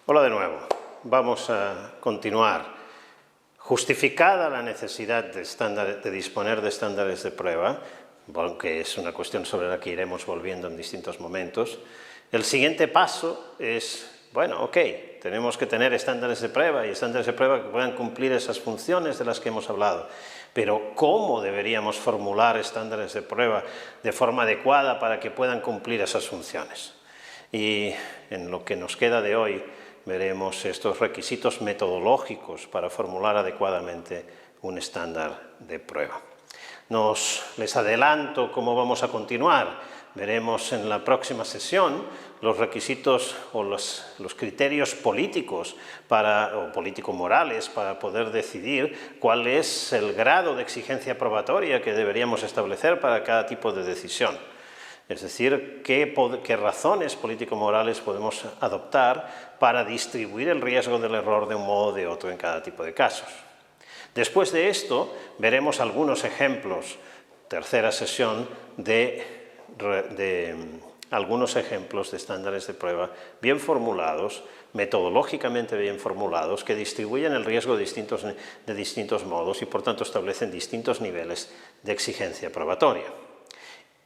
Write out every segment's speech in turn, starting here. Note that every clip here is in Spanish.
Hola de nuevo. Vamos a continuar. Justificada la necesidad de disponer de estándares de prueba, aunque es una cuestión sobre la que iremos volviendo en distintos momentos, el siguiente paso es, bueno, ok, tenemos que tener estándares de prueba y estándares de prueba que puedan cumplir esas funciones de las que hemos hablado. Pero ¿cómo deberíamos formular estándares de prueba de forma adecuada para que puedan cumplir esas funciones? Y en lo que nos queda de hoy veremos estos requisitos metodológicos para formular adecuadamente un estándar de prueba. Les adelanto cómo vamos a continuar. Veremos en la próxima sesión los requisitos o los criterios políticos o político-morales para poder decidir cuál es el grado de exigencia probatoria que deberíamos establecer para cada tipo de decisión. Es decir, qué razones político-morales podemos adoptar para distribuir el riesgo del error de un modo o de otro en cada tipo de casos. Después de esto, veremos algunos ejemplos, tercera sesión, de algunos ejemplos de estándares de prueba bien formulados, metodológicamente bien formulados, que distribuyen el riesgo de distintos modos y, por tanto, establecen distintos niveles de exigencia probatoria.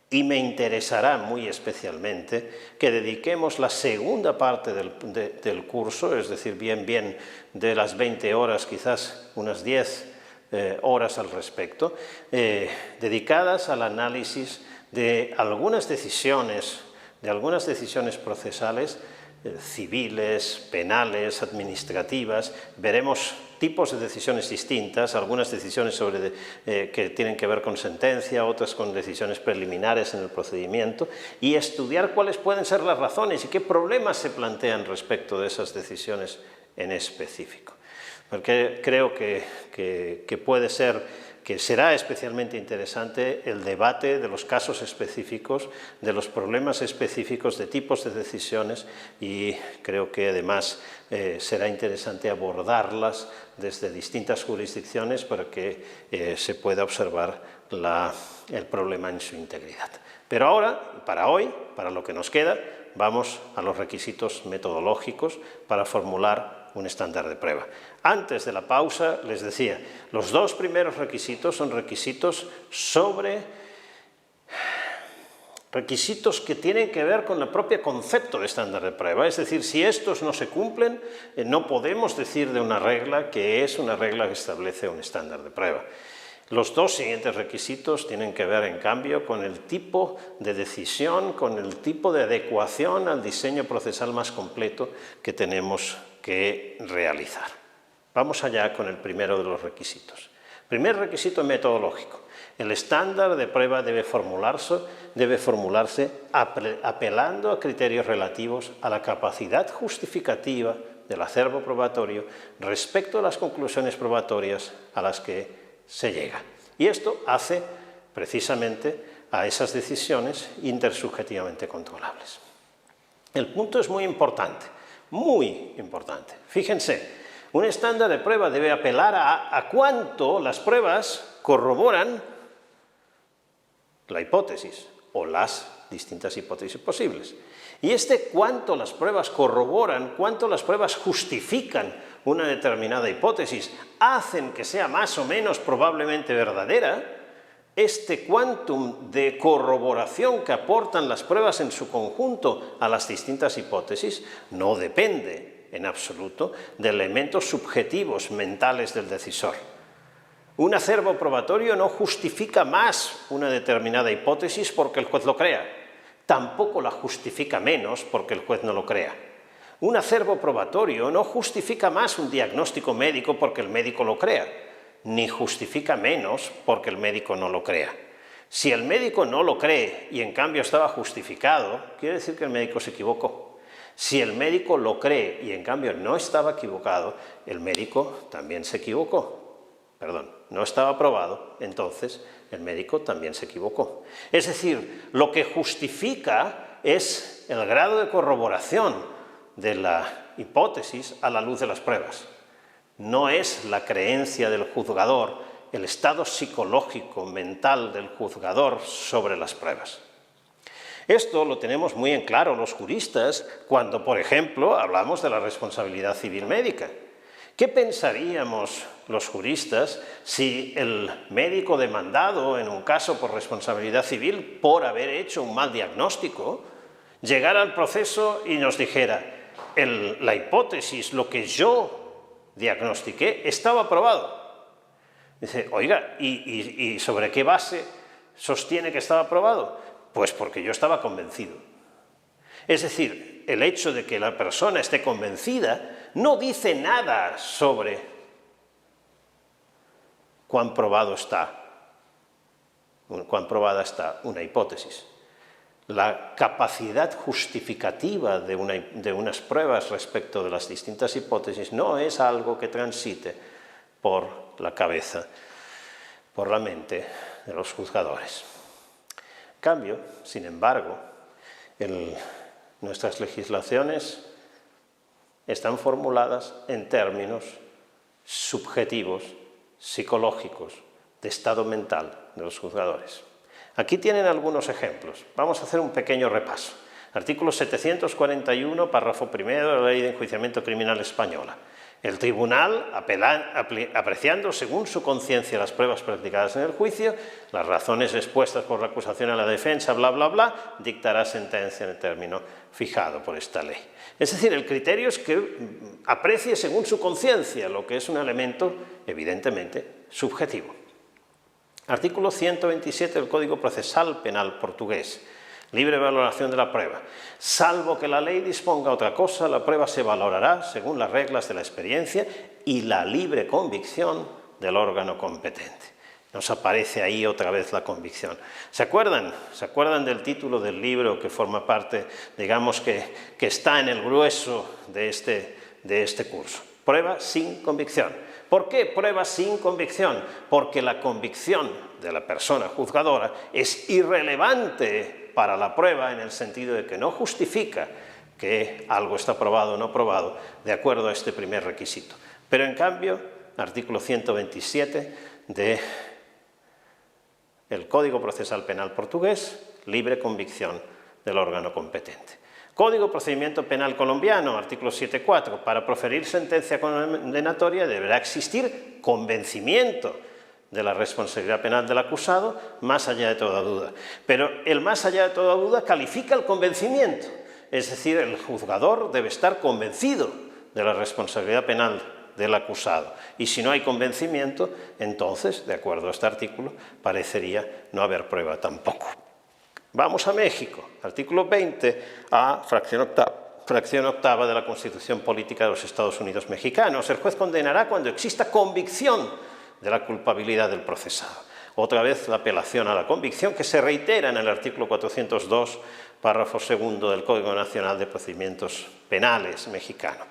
Y me interesará muy especialmente que dediquemos la segunda parte del curso, es decir, bien de las 20 horas, quizás unas 10 horas al respecto, dedicadas al análisis de algunas decisiones procesales, civiles, penales, administrativas. Veremos tipos de decisiones distintas, algunas decisiones que tienen que ver con sentencia, otras con decisiones preliminares en el procedimiento, y estudiar cuáles pueden ser las razones y qué problemas se plantean respecto de esas decisiones en específico. Porque creo que puede ser que será especialmente interesante el debate de los casos específicos, de los problemas específicos, de tipos de decisiones, y creo que además será interesante abordarlas desde distintas jurisdicciones para que se pueda observar el problema en su integridad. Pero ahora, para hoy, para lo que nos queda, vamos a los requisitos metodológicos para formular un estándar de prueba. Antes de la pausa les decía, los dos primeros requisitos son requisitos que tienen que ver con el propio concepto de estándar de prueba, es decir, si estos no se cumplen, no podemos decir de una regla que es una regla que establece un estándar de prueba. Los dos siguientes requisitos tienen que ver, en cambio, con el tipo de decisión, con el tipo de adecuación al diseño procesal más completo que tenemos que realizar. Vamos allá con el primero de los requisitos. Primer requisito metodológico. El estándar de prueba debe formularse apelando a criterios relativos a la capacidad justificativa del acervo probatorio respecto a las conclusiones probatorias a las que se llega. Y esto hace precisamente a esas decisiones intersubjetivamente controlables. El punto es muy importante, muy importante. Fíjense, un estándar de prueba debe apelar a cuánto las pruebas corroboran la hipótesis o las distintas hipótesis posibles. Y cuánto las pruebas corroboran, cuánto las pruebas justifican una determinada hipótesis, hacen que sea más o menos probablemente verdadera, este quantum de corroboración que aportan las pruebas en su conjunto a las distintas hipótesis no depende en absoluto de elementos subjetivos mentales del decisor. Un acervo probatorio no justifica más una determinada hipótesis porque el juez lo crea, tampoco la justifica menos porque el juez no lo crea. Un acervo probatorio no justifica más un diagnóstico médico porque el médico lo crea, ni justifica menos porque el médico no lo crea. Si el médico no lo cree y en cambio estaba justificado, quiere decir que el médico se equivocó. Si el médico lo cree y en cambio no estaba equivocado, el médico también se equivocó. Perdón, no estaba probado, entonces el médico también se equivocó. Es decir, lo que justifica es el grado de corroboración de la hipótesis a la luz de las pruebas. No es la creencia del juzgador, el estado psicológico, mental del juzgador sobre las pruebas. Esto lo tenemos muy en claro los juristas cuando, por ejemplo, hablamos de la responsabilidad civil médica. ¿Qué pensaríamos los juristas si el médico demandado en un caso por responsabilidad civil por haber hecho un mal diagnóstico llegara al proceso y nos dijera la hipótesis, lo que yo diagnostiqué, estaba probado? Dice, oiga, ¿y sobre qué base sostiene que estaba probado? Pues porque yo estaba convencido. Es decir, el hecho de que la persona esté convencida no dice nada sobre cuán probada está una hipótesis. La capacidad justificativa de unas pruebas respecto de las distintas hipótesis no es algo que transite por la cabeza, por la mente de los juzgadores. En cambio, sin embargo, nuestras legislaciones están formuladas en términos subjetivos, psicológicos, de estado mental de los juzgadores. Aquí tienen algunos ejemplos. Vamos a hacer un pequeño repaso. Artículo 741, párrafo primero de la Ley de Enjuiciamiento Criminal Española. El tribunal, apreciando según su conciencia las pruebas practicadas en el juicio, las razones expuestas por la acusación a la defensa, bla, bla, bla, dictará sentencia en el término fijado por esta ley. Es decir, el criterio es que aprecie según su conciencia, lo que es un elemento evidentemente subjetivo. Artículo 127 del Código Procesal Penal portugués. Libre valoración de la prueba. Salvo que la ley disponga otra cosa, la prueba se valorará según las reglas de la experiencia y la libre convicción del órgano competente. Nos aparece ahí otra vez la convicción. ¿Se acuerdan? ¿Se acuerdan del título del libro que forma parte, digamos que está en el grueso de este curso? Prueba sin convicción. ¿Por qué prueba sin convicción? Porque la convicción de la persona juzgadora es irrelevante para la prueba en el sentido de que no justifica que algo está probado o no probado de acuerdo a este primer requisito. Pero en cambio, artículo 127 del Código Procesal Penal portugués, libre convicción del órgano competente. Código Procedimiento Penal colombiano, artículo 7.4. Para proferir sentencia condenatoria deberá existir convencimiento de la responsabilidad penal del acusado, más allá de toda duda. Pero el más allá de toda duda califica el convencimiento. Es decir, el juzgador debe estar convencido de la responsabilidad penal del acusado. Y si no hay convencimiento, entonces, de acuerdo a este artículo, parecería no haber prueba tampoco. Vamos a México, artículo 20A, fracción octava de la Constitución Política de los Estados Unidos Mexicanos. El juez condenará cuando exista convicción de la culpabilidad del procesado. Otra vez la apelación a la convicción que se reitera en el artículo 402, párrafo segundo del Código Nacional de Procedimientos Penales mexicano.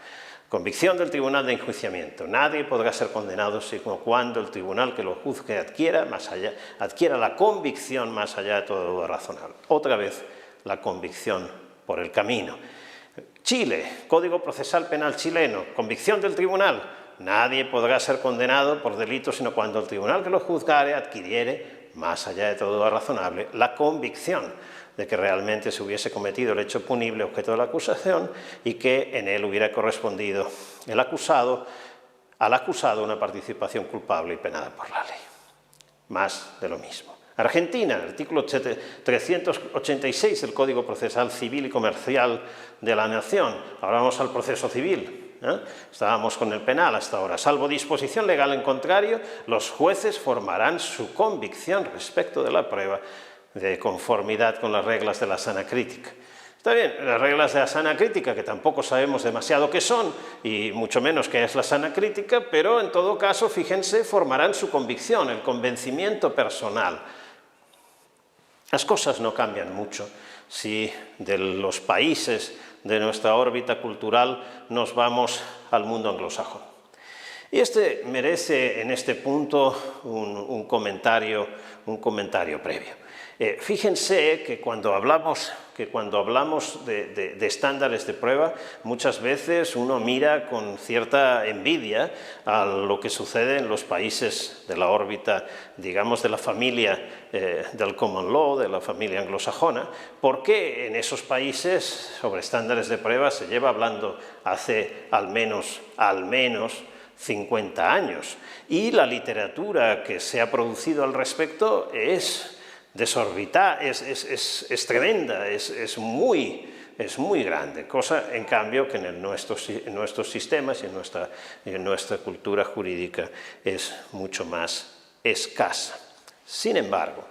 Convicción del Tribunal de Enjuiciamiento. Nadie podrá ser condenado sino cuando el tribunal que lo juzgue adquiera la convicción más allá de toda duda razonable. Otra vez la convicción por el camino. Chile, Código Procesal Penal chileno. Convicción del tribunal. Nadie podrá ser condenado por delito sino cuando el tribunal que lo juzgare adquiriere, más allá de todo duda razonable, la convicción de que realmente se hubiese cometido el hecho punible objeto de la acusación y que en él hubiera correspondido al acusado una participación culpable y penada por la ley. Más de lo mismo. Argentina, artículo 386 del Código Procesal Civil y Comercial de la Nación. Ahora vamos al proceso civil. Estábamos con el penal hasta ahora. Salvo disposición legal en contrario, los jueces formarán su convicción respecto de la prueba de conformidad con las reglas de la sana crítica. Está bien, las reglas de la sana crítica, que tampoco sabemos demasiado qué son, y mucho menos qué es la sana crítica, pero en todo caso, fíjense, formarán su convicción, el convencimiento personal. Las cosas no cambian mucho si de los países de nuestra órbita cultural nos vamos al mundo anglosajón. Y este merece en este punto un comentario previo. Fíjense que cuando hablamos de estándares de prueba, muchas veces uno mira con cierta envidia a lo que sucede en los países de la órbita, digamos, de la familia del common law, de la familia anglosajona, porque en esos países sobre estándares de prueba se lleva hablando hace al menos 50 años, y la literatura que se ha producido al respecto es desorbitada, es tremenda, es muy grande, cosa en cambio que en nuestros sistemas y en nuestra cultura jurídica es mucho más escasa. Sin embargo,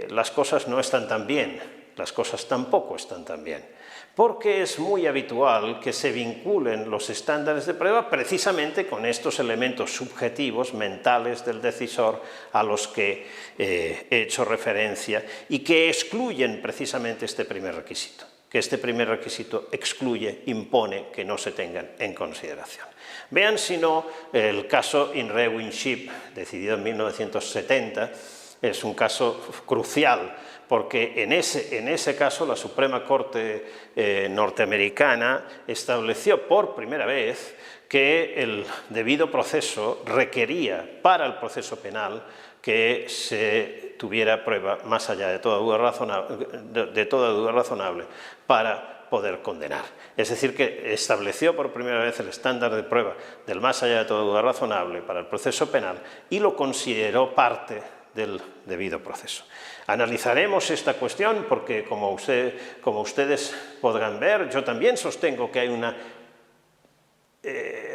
las cosas no están tan bien, las cosas tampoco están tan bien, porque es muy habitual que se vinculen los estándares de prueba precisamente con estos elementos subjetivos, mentales del decisor a los que he hecho referencia y que excluyen precisamente este primer requisito, que este primer requisito excluye, impone que no se tengan en consideración. Vean si no el caso In Re Winship, decidido en 1970, es un caso crucial, porque en ese caso la Suprema Corte norteamericana estableció por primera vez que el debido proceso requería para el proceso penal que se tuviera prueba más allá de toda duda razonable para poder condenar. Es decir, que estableció por primera vez el estándar de prueba del más allá de toda duda razonable para el proceso penal y lo consideró parte del debido proceso. Analizaremos esta cuestión porque, como ustedes podrán ver, yo también sostengo que hay una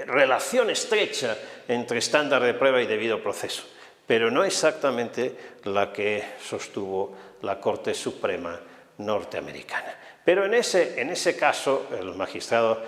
relación estrecha entre estándar de prueba y debido proceso, pero no exactamente la que sostuvo la Corte Suprema norteamericana. Pero en ese caso, el magistrado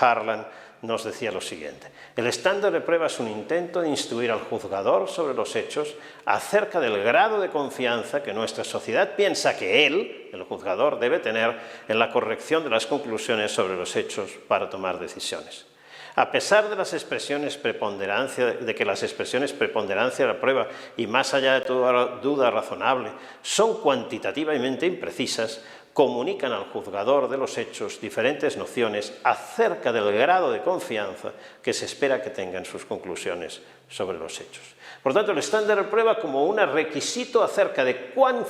Harlan nos decía lo siguiente: el estándar de prueba es un intento de instruir al juzgador sobre los hechos acerca del grado de confianza que nuestra sociedad piensa que él, el juzgador, debe tener en la corrección de las conclusiones sobre los hechos para tomar decisiones. A pesar de las expresiones preponderancia de la prueba y más allá de toda duda razonable son cuantitativamente imprecisas, comunican al juzgador de los hechos diferentes nociones acerca del grado de confianza que se espera que tengan sus conclusiones sobre los hechos. Por tanto, el estándar de prueba como un requisito acerca de cuán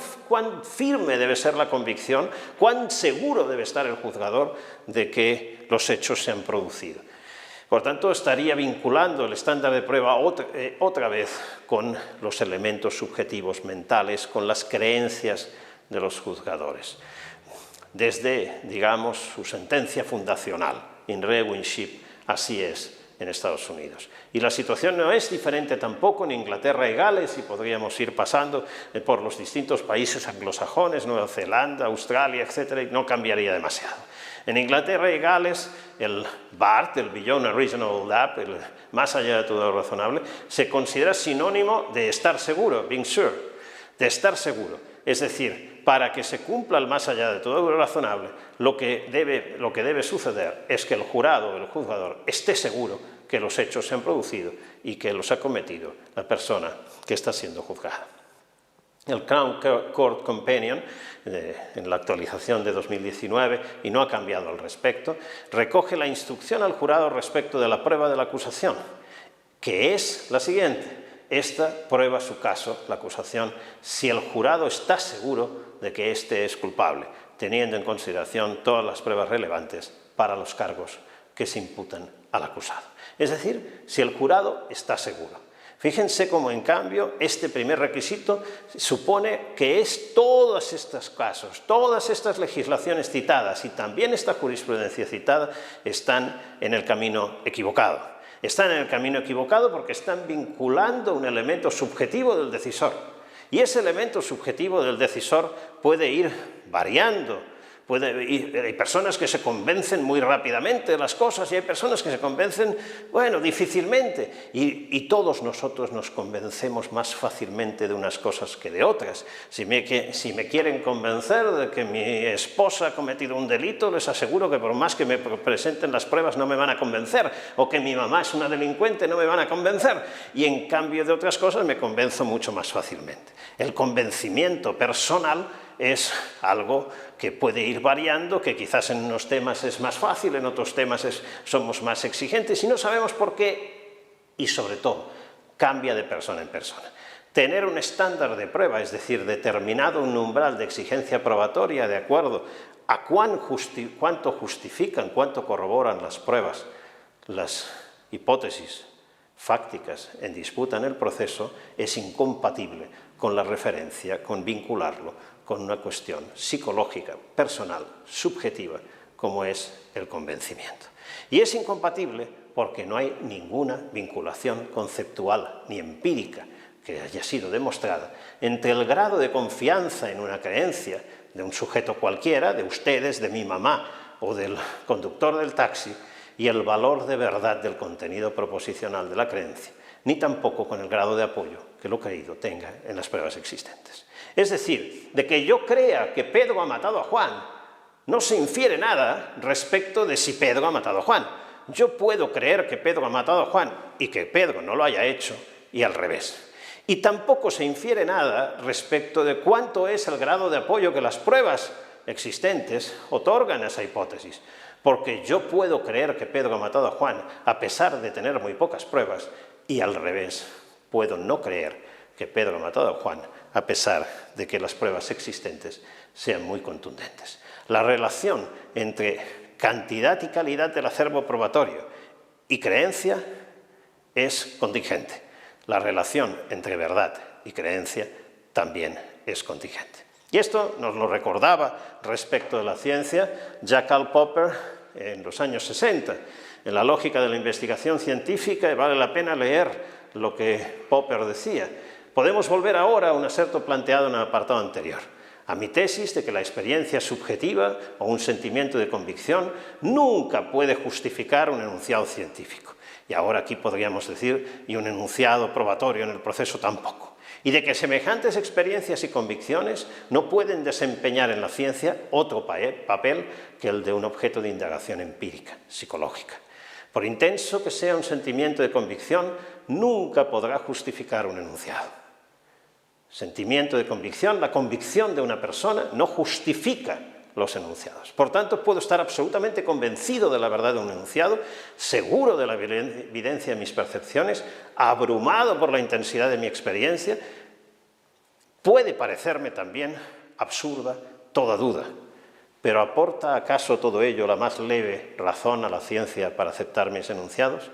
firme debe ser la convicción, cuán seguro debe estar el juzgador de que los hechos se han producido. Por tanto, estaría vinculando el estándar de prueba otra vez con los elementos subjetivos mentales, con las creencias de los juzgadores. Desde, digamos, su sentencia fundacional, In Re Winship, así es en Estados Unidos. Y la situación no es diferente tampoco en Inglaterra y Gales, y podríamos ir pasando por los distintos países anglosajones, Nueva Zelanda, Australia, etc., y no cambiaría demasiado. En Inglaterra y Gales, el BART, el Beyond a Reasonable Doubt, el más allá de todo lo razonable, se considera sinónimo de estar seguro, being sure, de estar seguro. Es decir, para que se cumpla el más allá de todo lo razonable, lo que debe suceder es que el jurado o el juzgador esté seguro que los hechos se han producido y que los ha cometido la persona que está siendo juzgada. El Crown Court Companion, en la actualización de 2019, y no ha cambiado al respecto, recoge la instrucción al jurado respecto de la prueba de la acusación, que es la siguiente: esta prueba su caso, la acusación, si el jurado está seguro de que éste es culpable, teniendo en consideración todas las pruebas relevantes para los cargos que se imputan al acusado. Es decir, si el jurado está seguro. Fíjense cómo, en cambio, este primer requisito supone que todos estos casos, todas estas legislaciones citadas y también esta jurisprudencia citada están en el camino equivocado. Están en el camino equivocado porque están vinculando un elemento subjetivo del decisor. Y ese elemento subjetivo del decisor puede ir variando, Hay personas que se convencen muy rápidamente de las cosas y hay personas que se convencen, bueno, difícilmente. Y todos nosotros nos convencemos más fácilmente de unas cosas que de otras. Si me quieren convencer de que mi esposa ha cometido un delito, les aseguro que por más que me presenten las pruebas no me van a convencer, o que mi mamá es una delincuente no me van a convencer. Y en cambio de otras cosas me convenzo mucho más fácilmente. El convencimiento personal es algo que puede ir variando, que quizás en unos temas es más fácil, en otros temas somos más exigentes y no sabemos por qué, y sobre todo, cambia de persona en persona. Tener un estándar de prueba, es decir, determinado un umbral de exigencia probatoria de acuerdo a cuánto justifican, cuánto corroboran las pruebas, las hipótesis fácticas en disputa en el proceso, es incompatible con la referencia, con vincularlo con una cuestión psicológica, personal, subjetiva, como es el convencimiento. Y es incompatible porque no hay ninguna vinculación conceptual ni empírica que haya sido demostrada entre el grado de confianza en una creencia de un sujeto cualquiera, de ustedes, de mi mamá o del conductor del taxi, y el valor de verdad del contenido proposicional de la creencia, ni tampoco con el grado de apoyo que lo creído tenga en las pruebas existentes. Es decir, de que yo crea que Pedro ha matado a Juan, no se infiere nada respecto de si Pedro ha matado a Juan. Yo puedo creer que Pedro ha matado a Juan y que Pedro no lo haya hecho, y al revés. Y tampoco se infiere nada respecto de cuánto es el grado de apoyo que las pruebas existentes otorgan a esa hipótesis. Porque yo puedo creer que Pedro ha matado a Juan a pesar de tener muy pocas pruebas, y al revés, puedo no creer que Pedro ha matado a Juan a pesar de que las pruebas existentes sean muy contundentes. La relación entre cantidad y calidad del acervo probatorio y creencia es contingente. La relación entre verdad y creencia también es contingente. Y esto nos lo recordaba respecto de la ciencia Jack Karl Popper en los años 60. En la lógica de la investigación científica, y vale la pena leer lo que Popper decía. Podemos volver ahora a un aserto planteado en el apartado anterior, a mi tesis de que la experiencia subjetiva o un sentimiento de convicción nunca puede justificar un enunciado científico. Y ahora aquí podríamos decir, y un enunciado probatorio en el proceso tampoco. Y de que semejantes experiencias y convicciones no pueden desempeñar en la ciencia otro papel que el de un objeto de indagación empírica, psicológica. Por intenso que sea un sentimiento de convicción, nunca podrá justificar un enunciado. Sentimiento de convicción, la convicción de una persona no justifica los enunciados. Por tanto, puedo estar absolutamente convencido de la verdad de un enunciado, seguro de la evidencia de mis percepciones, abrumado por la intensidad de mi experiencia. Puede parecerme también absurda toda duda, pero ¿aporta acaso todo ello la más leve razón a la ciencia para aceptar mis enunciados?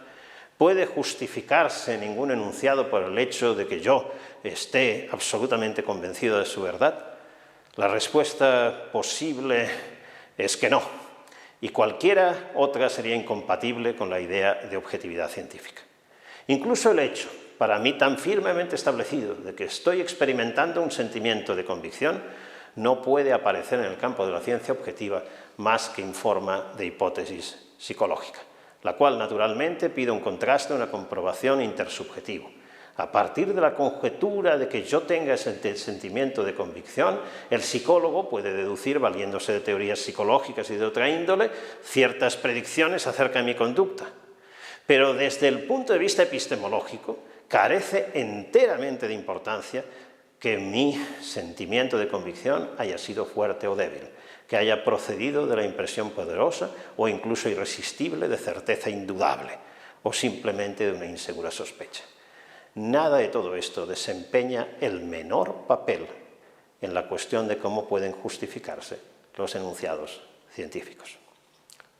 ¿Puede justificarse ningún enunciado por el hecho de que yo esté absolutamente convencido de su verdad? La respuesta posible es que no, y cualquiera otra sería incompatible con la idea de objetividad científica. Incluso el hecho, para mí tan firmemente establecido, de que estoy experimentando un sentimiento de convicción, no puede aparecer en el campo de la ciencia objetiva más que en forma de hipótesis psicológica, la cual naturalmente pide un contraste, una comprobación intersubjetivo. A partir de la conjetura de que yo tenga ese sentimiento de convicción, el psicólogo puede deducir, valiéndose de teorías psicológicas y de otra índole, ciertas predicciones acerca de mi conducta. Pero desde el punto de vista epistemológico, carece enteramente de importancia que mi sentimiento de convicción haya sido fuerte o débil, que haya procedido de la impresión poderosa o incluso irresistible de certeza indudable, o simplemente de una insegura sospecha. Nada de todo esto desempeña el menor papel en la cuestión de cómo pueden justificarse los enunciados científicos,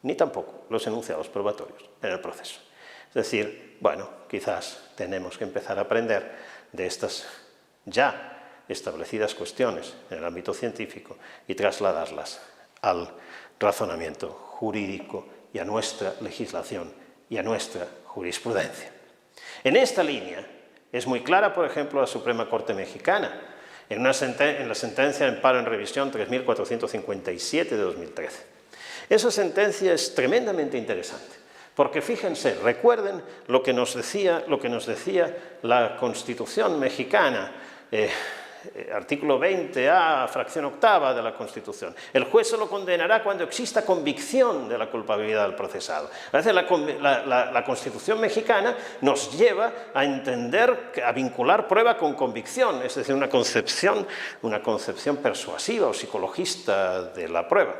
ni tampoco los enunciados probatorios en el proceso. Es decir, bueno, quizás tenemos que empezar a aprender de estas ya establecidas cuestiones en el ámbito científico y trasladarlas al razonamiento jurídico y a nuestra legislación y a nuestra jurisprudencia. En esta línea es muy clara, por ejemplo, la Suprema Corte Mexicana, en la sentencia de amparo en revisión 3457 de 2013. Esa sentencia es tremendamente interesante, porque fíjense, recuerden lo que nos decía la Constitución mexicana, artículo 20A, fracción octava de la Constitución. El juez solo condenará cuando exista convicción de la culpabilidad del procesado. A veces la Constitución mexicana nos lleva a entender, a vincular prueba con convicción, es decir, una concepción persuasiva o psicologista de la prueba.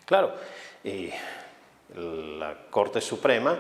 Claro, y la Corte Suprema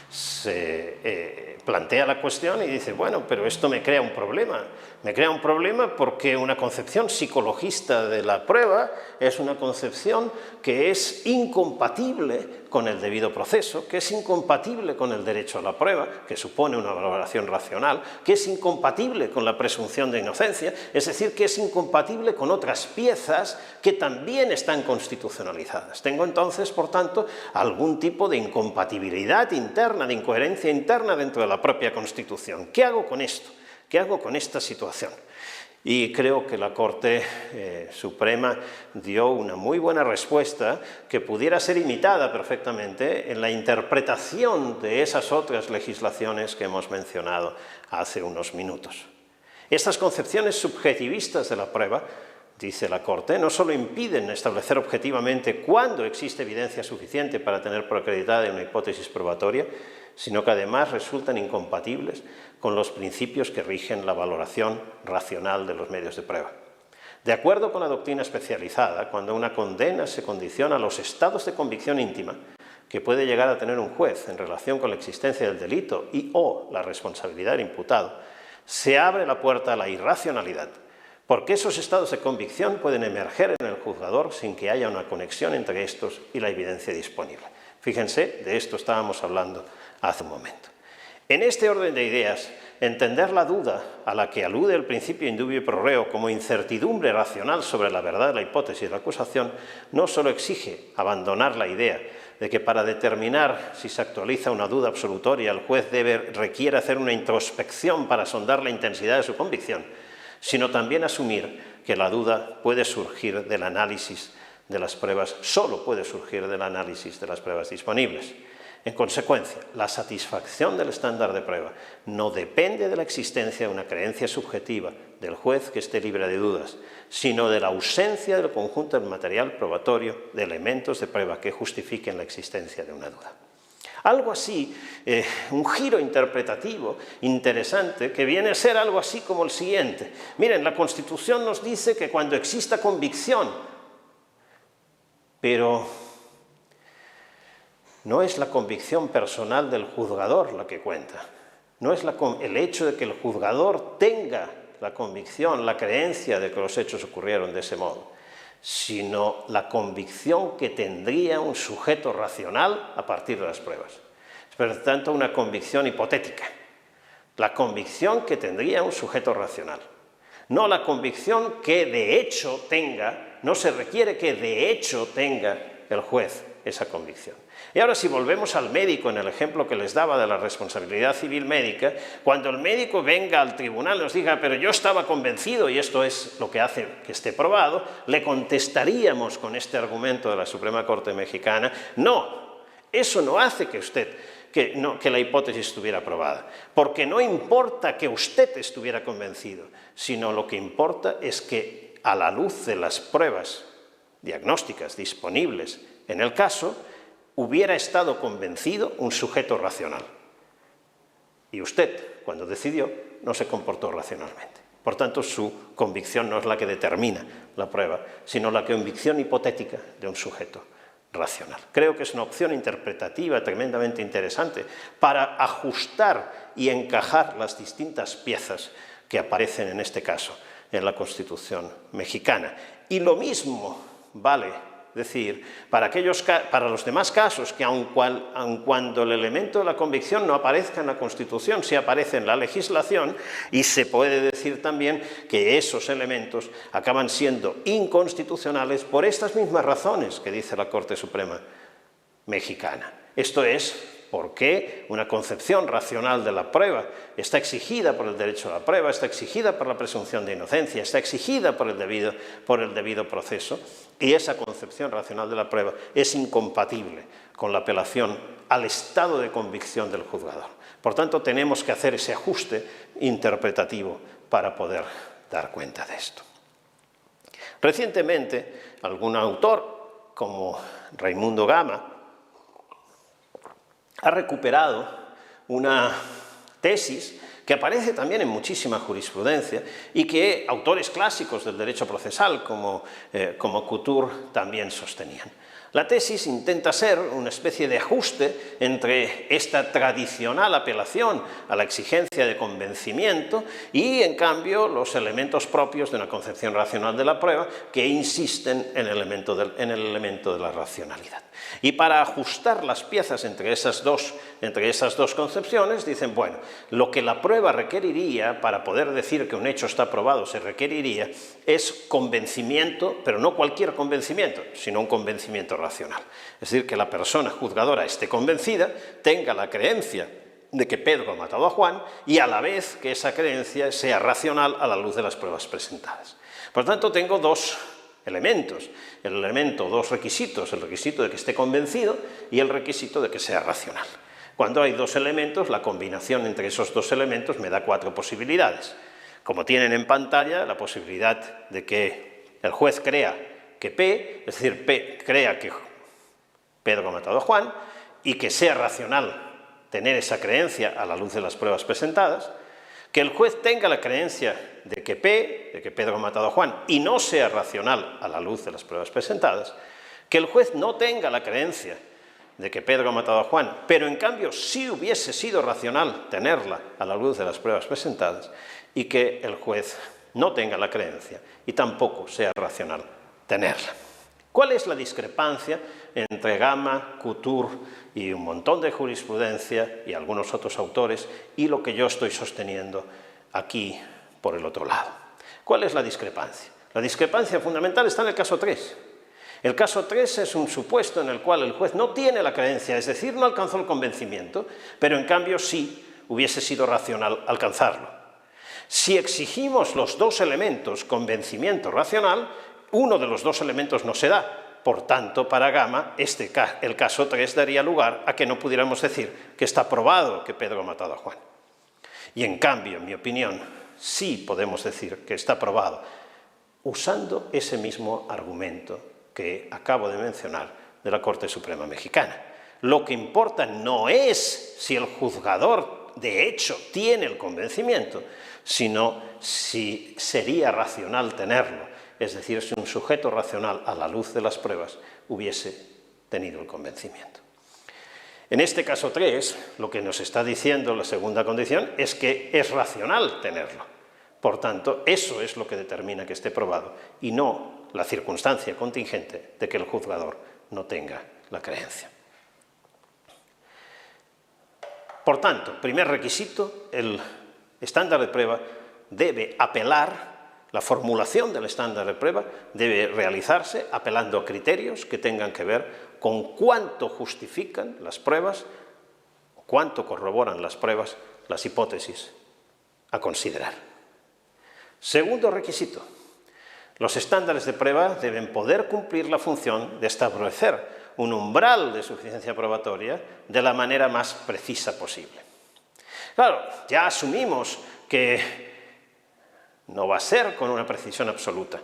se plantea la cuestión y dice, bueno, pero esto me crea un problema. Me crea un problema porque una concepción psicologista de la prueba es una concepción que es incompatible con el debido proceso, que es incompatible con el derecho a la prueba, que supone una valoración racional, que es incompatible con la presunción de inocencia, es decir, que es incompatible con otras piezas que también están constitucionalizadas. Tengo entonces, por tanto, algún tipo de incompatibilidad interna, de incoherencia interna dentro de la propia Constitución. ¿Qué hago con esto? ¿Qué hago con esta situación? Y creo que la Corte Suprema dio una muy buena respuesta que pudiera ser imitada perfectamente en la interpretación de esas otras legislaciones que hemos mencionado hace unos minutos. Estas concepciones subjetivistas de la prueba, dice la Corte, no solo impiden establecer objetivamente cuándo existe evidencia suficiente para tener por acreditada una hipótesis probatoria, sino que además resultan incompatibles con los principios que rigen la valoración racional de los medios de prueba. De acuerdo con la doctrina especializada, cuando una condena se condiciona a los estados de convicción íntima que puede llegar a tener un juez en relación con la existencia del delito y o la responsabilidad del imputado, se abre la puerta a la irracionalidad, porque esos estados de convicción pueden emerger en el juzgador sin que haya una conexión entre estos y la evidencia disponible. Fíjense, de esto estábamos hablando hace un momento. En este orden de ideas, entender la duda a la que alude el principio in dubio pro reo como incertidumbre racional sobre la verdad de la hipótesis de la acusación no solo exige abandonar la idea de que para determinar si se actualiza una duda absolutoria el juez requiere hacer una introspección para sondar la intensidad de su convicción, sino también asumir que la duda puede surgir del análisis de las pruebas, solo puede surgir del análisis de las pruebas disponibles. En consecuencia, la satisfacción del estándar de prueba no depende de la existencia de una creencia subjetiva del juez que esté libre de dudas, sino de la ausencia del conjunto del material probatorio de elementos de prueba que justifiquen la existencia de una duda. Algo así, un giro interpretativo interesante que viene a ser algo así como el siguiente. Miren, la Constitución nos dice que cuando exista convicción, pero no es la convicción personal del juzgador la que cuenta, no es el hecho de que el juzgador tenga la convicción, la creencia de que los hechos ocurrieron de ese modo, sino la convicción que tendría un sujeto racional a partir de las pruebas. Es por tanto una convicción hipotética, la convicción que tendría un sujeto racional, no la convicción que de hecho tenga, no se requiere que de hecho tenga el juez esa convicción. Y ahora si volvemos al médico en el ejemplo que les daba de la responsabilidad civil médica, cuando el médico venga al tribunal y nos diga pero yo estaba convencido y esto es lo que hace que esté probado, le contestaríamos con este argumento de la Suprema Corte Mexicana, no, eso no hace que la hipótesis estuviera probada, porque no importa que usted estuviera convencido, sino lo que importa es que a la luz de las pruebas diagnósticas disponibles en el caso, hubiera estado convencido un sujeto racional. Y usted, cuando decidió, no se comportó racionalmente. Por tanto, su convicción no es la que determina la prueba, sino la convicción hipotética de un sujeto racional. Creo que es una opción interpretativa tremendamente interesante para ajustar y encajar las distintas piezas que aparecen en este caso en la Constitución mexicana. Y lo mismo vale decir, para los demás casos que aun cuando el elemento de la convicción no aparezca en la Constitución, sí aparece en la legislación, y se puede decir también que esos elementos acaban siendo inconstitucionales por estas mismas razones que dice la Corte Suprema Mexicana. Esto es, por qué una concepción racional de la prueba está exigida por el derecho a la prueba, está exigida por la presunción de inocencia, está exigida por el debido proceso, y esa concepción racional de la prueba es incompatible con la apelación al estado de convicción del juzgador. Por tanto, tenemos que hacer ese ajuste interpretativo para poder dar cuenta de esto. Recientemente, algún autor, como Raimundo Gama, ha recuperado una tesis que aparece también en muchísima jurisprudencia y que autores clásicos del derecho procesal como Couture también sostenían. La tesis intenta ser una especie de ajuste entre esta tradicional apelación a la exigencia de convencimiento y, en cambio, los elementos propios de una concepción racional de la prueba que insisten en el elemento de la racionalidad. Y para ajustar las piezas entre esas dos concepciones, dicen, bueno, lo que la prueba requeriría para poder decir que un hecho está probado se requeriría es convencimiento, pero no cualquier convencimiento, sino un convencimiento racional. Es decir, que la persona juzgadora esté convencida, tenga la creencia de que Pedro ha matado a Juan y a la vez que esa creencia sea racional a la luz de las pruebas presentadas. Por tanto, tengo dos elementos, dos requisitos, el requisito de que esté convencido y el requisito de que sea racional. Cuando hay dos elementos, la combinación entre esos dos elementos me da 4 posibilidades. Como tienen en pantalla, la posibilidad de que el juez crea que P, es decir, P crea que Pedro ha matado a Juan y que sea racional tener esa creencia a la luz de las pruebas presentadas, que el juez tenga la creencia de que Pedro ha matado a Juan y no sea racional a la luz de las pruebas presentadas, que el juez no tenga la creencia de que Pedro ha matado a Juan, pero en cambio sí hubiese sido racional tenerla a la luz de las pruebas presentadas, y que el juez no tenga la creencia y tampoco sea racional tenerla. ¿Cuál es la discrepancia entre Gama, Couture y un montón de jurisprudencia y algunos otros autores y lo que yo estoy sosteniendo aquí por el otro lado? ¿Cuál es la discrepancia? La discrepancia fundamental está en el caso 3. El caso 3 es un supuesto en el cual el juez no tiene la creencia, es decir, no alcanzó el convencimiento, pero en cambio sí hubiese sido racional alcanzarlo. Si exigimos los dos elementos, convencimiento racional, uno de los dos elementos no se da. Por tanto, para Gama, el caso 3 daría lugar a que no pudiéramos decir que está probado que Pedro ha matado a Juan. Y en cambio, en mi opinión, sí podemos decir que está probado usando ese mismo argumento que acabo de mencionar de la Corte Suprema Mexicana. Lo que importa no es si el juzgador de hecho tiene el convencimiento, sino si sería racional tenerlo, es decir, si un sujeto racional a la luz de las pruebas hubiese tenido el convencimiento. En este caso 3, lo que nos está diciendo la segunda condición es que es racional tenerlo. Por tanto, eso es lo que determina que esté probado y no la circunstancia contingente de que el juzgador no tenga la creencia. Por tanto, primer requisito, el estándar de prueba debe apelar, la formulación del estándar de prueba debe realizarse apelando a criterios que tengan que ver con cuánto justifican las pruebas, cuánto corroboran las pruebas, las hipótesis a considerar. Segundo requisito, los estándares de prueba deben poder cumplir la función de establecer un umbral de suficiencia probatoria de la manera más precisa posible. Claro, ya asumimos que no va a ser con una precisión absoluta.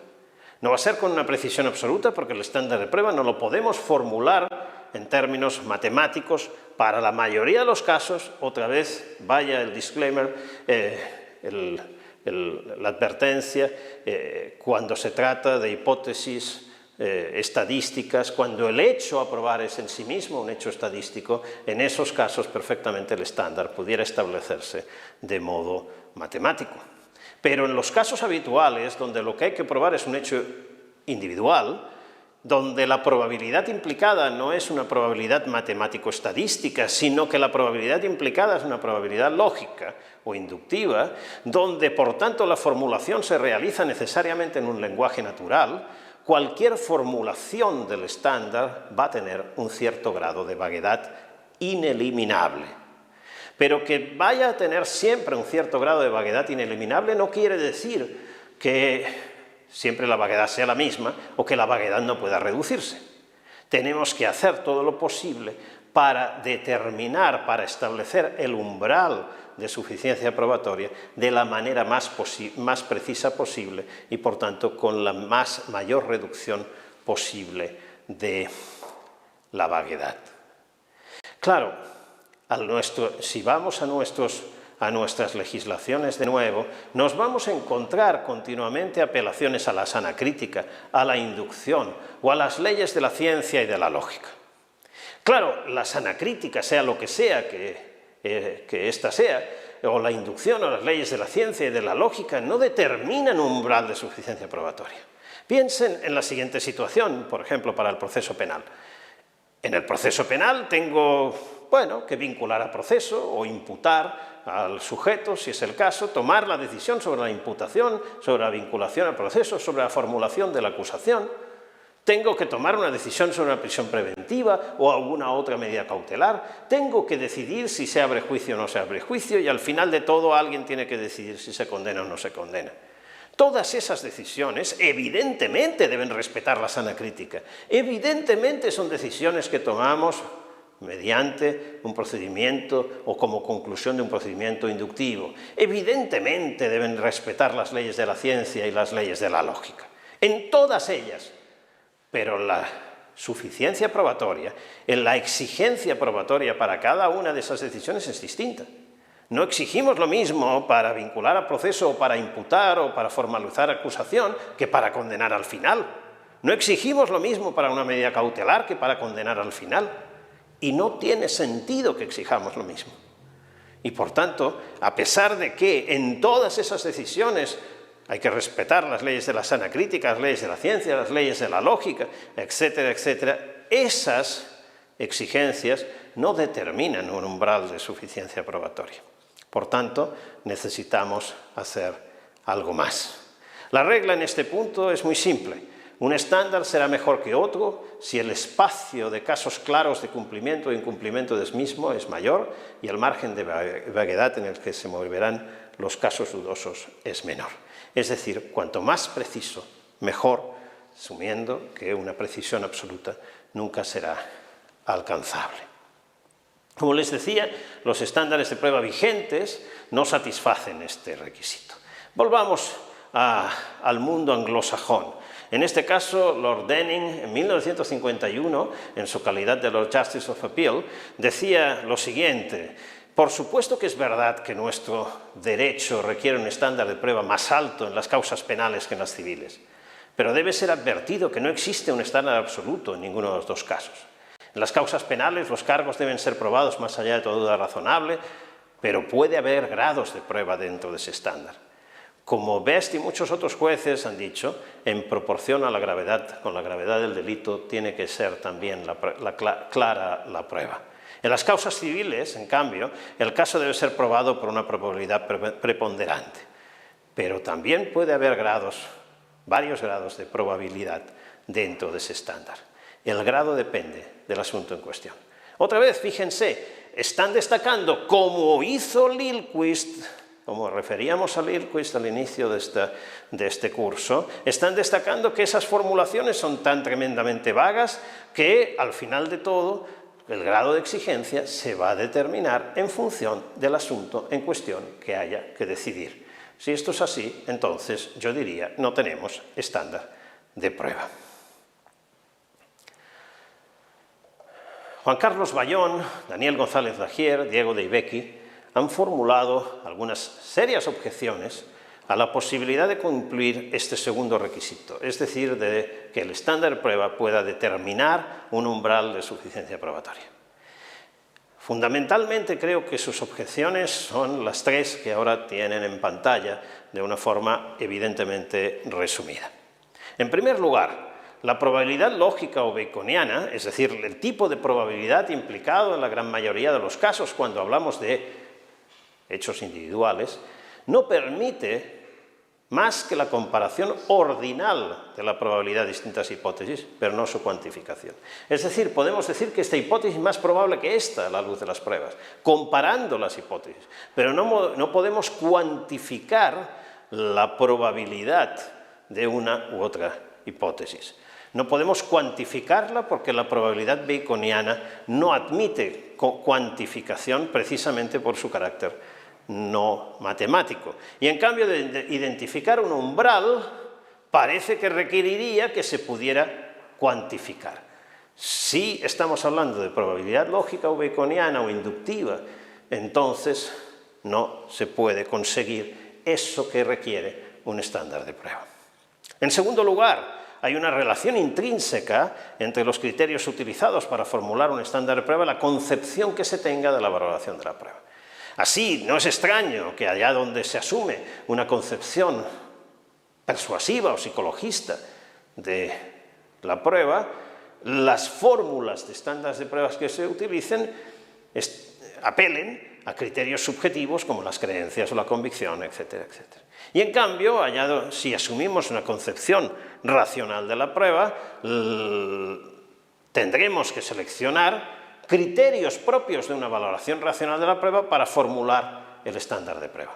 No va a ser con una precisión absoluta porque el estándar de prueba no lo podemos formular en términos matemáticos para la mayoría de los casos. Otra vez, vaya el disclaimer, la advertencia, cuando se trata de hipótesis estadísticas, cuando el hecho a probar es en sí mismo un hecho estadístico, en esos casos perfectamente el estándar pudiera establecerse de modo matemático. Pero en los casos habituales, donde lo que hay que probar es un hecho individual, donde la probabilidad implicada no es una probabilidad matemático-estadística, sino que la probabilidad implicada es una probabilidad lógica o inductiva, donde por tanto la formulación se realiza necesariamente en un lenguaje natural, cualquier formulación del estándar va a tener un cierto grado de vaguedad ineliminable. Pero que vaya a tener siempre un cierto grado de vaguedad ineliminable no quiere decir que siempre la vaguedad sea la misma o que la vaguedad no pueda reducirse. Tenemos que hacer todo lo posible para determinar, para establecer el umbral de suficiencia probatoria de la manera más precisa posible y, por tanto, con la mayor reducción posible de la vaguedad. Claro, si vamos a nuestras legislaciones de nuevo, nos vamos a encontrar continuamente apelaciones a la sana crítica, a la inducción o a las leyes de la ciencia y de la lógica. Claro, la sana crítica, sea lo que sea que ésta sea, o la inducción o las leyes de la ciencia y de la lógica, no determinan un umbral de suficiencia probatoria. Piensen en la siguiente situación, por ejemplo, para el proceso penal. En el proceso penal tengo, que vincular a proceso o imputar al sujeto, si es el caso, tomar la decisión sobre la imputación, sobre la vinculación al proceso, sobre la formulación de la acusación. Tengo que tomar una decisión sobre una prisión preventiva o alguna otra medida cautelar. Tengo que decidir si se abre juicio o no se abre juicio y al final de todo alguien tiene que decidir si se condena o no se condena. Todas esas decisiones evidentemente deben respetar la sana crítica. Evidentemente son decisiones que tomamos mediante un procedimiento o como conclusión de un procedimiento inductivo. Evidentemente deben respetar las leyes de la ciencia y las leyes de la lógica. En todas ellas. Pero la suficiencia probatoria, en la exigencia probatoria para cada una de esas decisiones es distinta. No exigimos lo mismo para vincular a proceso o para imputar o para formalizar acusación que para condenar al final. No exigimos lo mismo para una medida cautelar que para condenar al final. Y no tiene sentido que exijamos lo mismo. Y por tanto, a pesar de que en todas esas decisiones hay que respetar las leyes de la sana crítica, las leyes de la ciencia, las leyes de la lógica, etcétera, etcétera, esas exigencias no determinan un umbral de suficiencia probatoria. Por tanto, necesitamos hacer algo más. La regla en este punto es muy simple. Un estándar será mejor que otro si el espacio de casos claros de cumplimiento o incumplimiento del mismo es mayor y el margen de vaguedad en el que se moverán los casos dudosos es menor. Es decir, cuanto más preciso, mejor, asumiendo que una precisión absoluta nunca será alcanzable. Como les decía, los estándares de prueba vigentes no satisfacen este requisito. Volvamos al mundo anglosajón. En este caso, Lord Denning, en 1951, en su calidad de Lord Justice of Appeal, decía lo siguiente: por supuesto que es verdad que nuestro derecho requiere un estándar de prueba más alto en las causas penales que en las civiles, pero debe ser advertido que no existe un estándar absoluto en ninguno de los dos casos. En las causas penales los cargos deben ser probados más allá de toda duda razonable, pero puede haber grados de prueba dentro de ese estándar. Como Best y muchos otros jueces han dicho, en proporción a la gravedad, con la gravedad del delito, tiene que ser también clara la prueba. En las causas civiles, en cambio, el caso debe ser probado por una probabilidad preponderante, pero también puede haber varios grados de probabilidad dentro de ese estándar. El grado depende del asunto en cuestión. Otra vez, fíjense, están destacando, como hizo Lillquist, como referíamos a Lillquist al inicio de este curso, están destacando que esas formulaciones son tan tremendamente vagas que, al final de todo, el grado de exigencia se va a determinar en función del asunto en cuestión que haya que decidir. Si esto es así, entonces yo diría no tenemos estándar de prueba. Juan Carlos Bayón, Daniel González Lagier, Diego de Ibecki han formulado algunas serias objeciones a la posibilidad de cumplir este segundo requisito, es decir, de que el estándar de prueba pueda determinar un umbral de suficiencia probatoria. Fundamentalmente creo que sus objeciones son las tres que ahora tienen en pantalla de una forma evidentemente resumida. En primer lugar, la probabilidad lógica o baconiana, es decir, el tipo de probabilidad implicado en la gran mayoría de los casos cuando hablamos de hechos individuales, no permite más que la comparación ordinal de la probabilidad de distintas hipótesis, pero no su cuantificación. Es decir, podemos decir que esta hipótesis es más probable que esta a la luz de las pruebas, comparando las hipótesis, pero no podemos cuantificar la probabilidad de una u otra hipótesis. No podemos cuantificarla porque la probabilidad baconiana no admite cuantificación precisamente por su carácter no matemático. Y en cambio de identificar un umbral, parece que requeriría que se pudiera cuantificar. Si estamos hablando de probabilidad lógica o baconiana o inductiva, entonces no se puede conseguir eso que requiere un estándar de prueba. En segundo lugar, hay una relación intrínseca entre los criterios utilizados para formular un estándar de prueba y la concepción que se tenga de la valoración de la prueba. Así, no es extraño que allá donde se asume una concepción persuasiva o psicologista de la prueba, las fórmulas de estándares de pruebas que se utilicen apelen a criterios subjetivos como las creencias o la convicción, etcétera, etcétera. Y en cambio, allá si asumimos una concepción racional de la prueba, tendremos que seleccionar criterios propios de una valoración racional de la prueba para formular el estándar de prueba.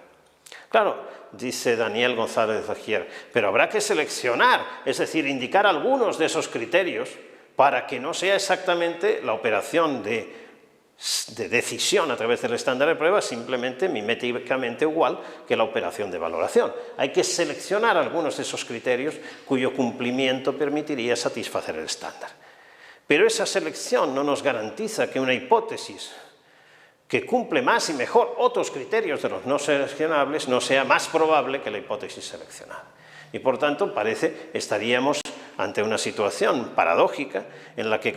Claro, dice Daniel González Lagier, pero habrá que seleccionar, es decir, indicar algunos de esos criterios para que no sea exactamente la operación de decisión a través del estándar de prueba simplemente miméticamente igual que la operación de valoración. Hay que seleccionar algunos de esos criterios cuyo cumplimiento permitiría satisfacer el estándar. Pero esa selección no nos garantiza que una hipótesis que cumple más y mejor otros criterios de los no seleccionables no sea más probable que la hipótesis seleccionada. Y por tanto, estaríamos ante una situación paradójica en la que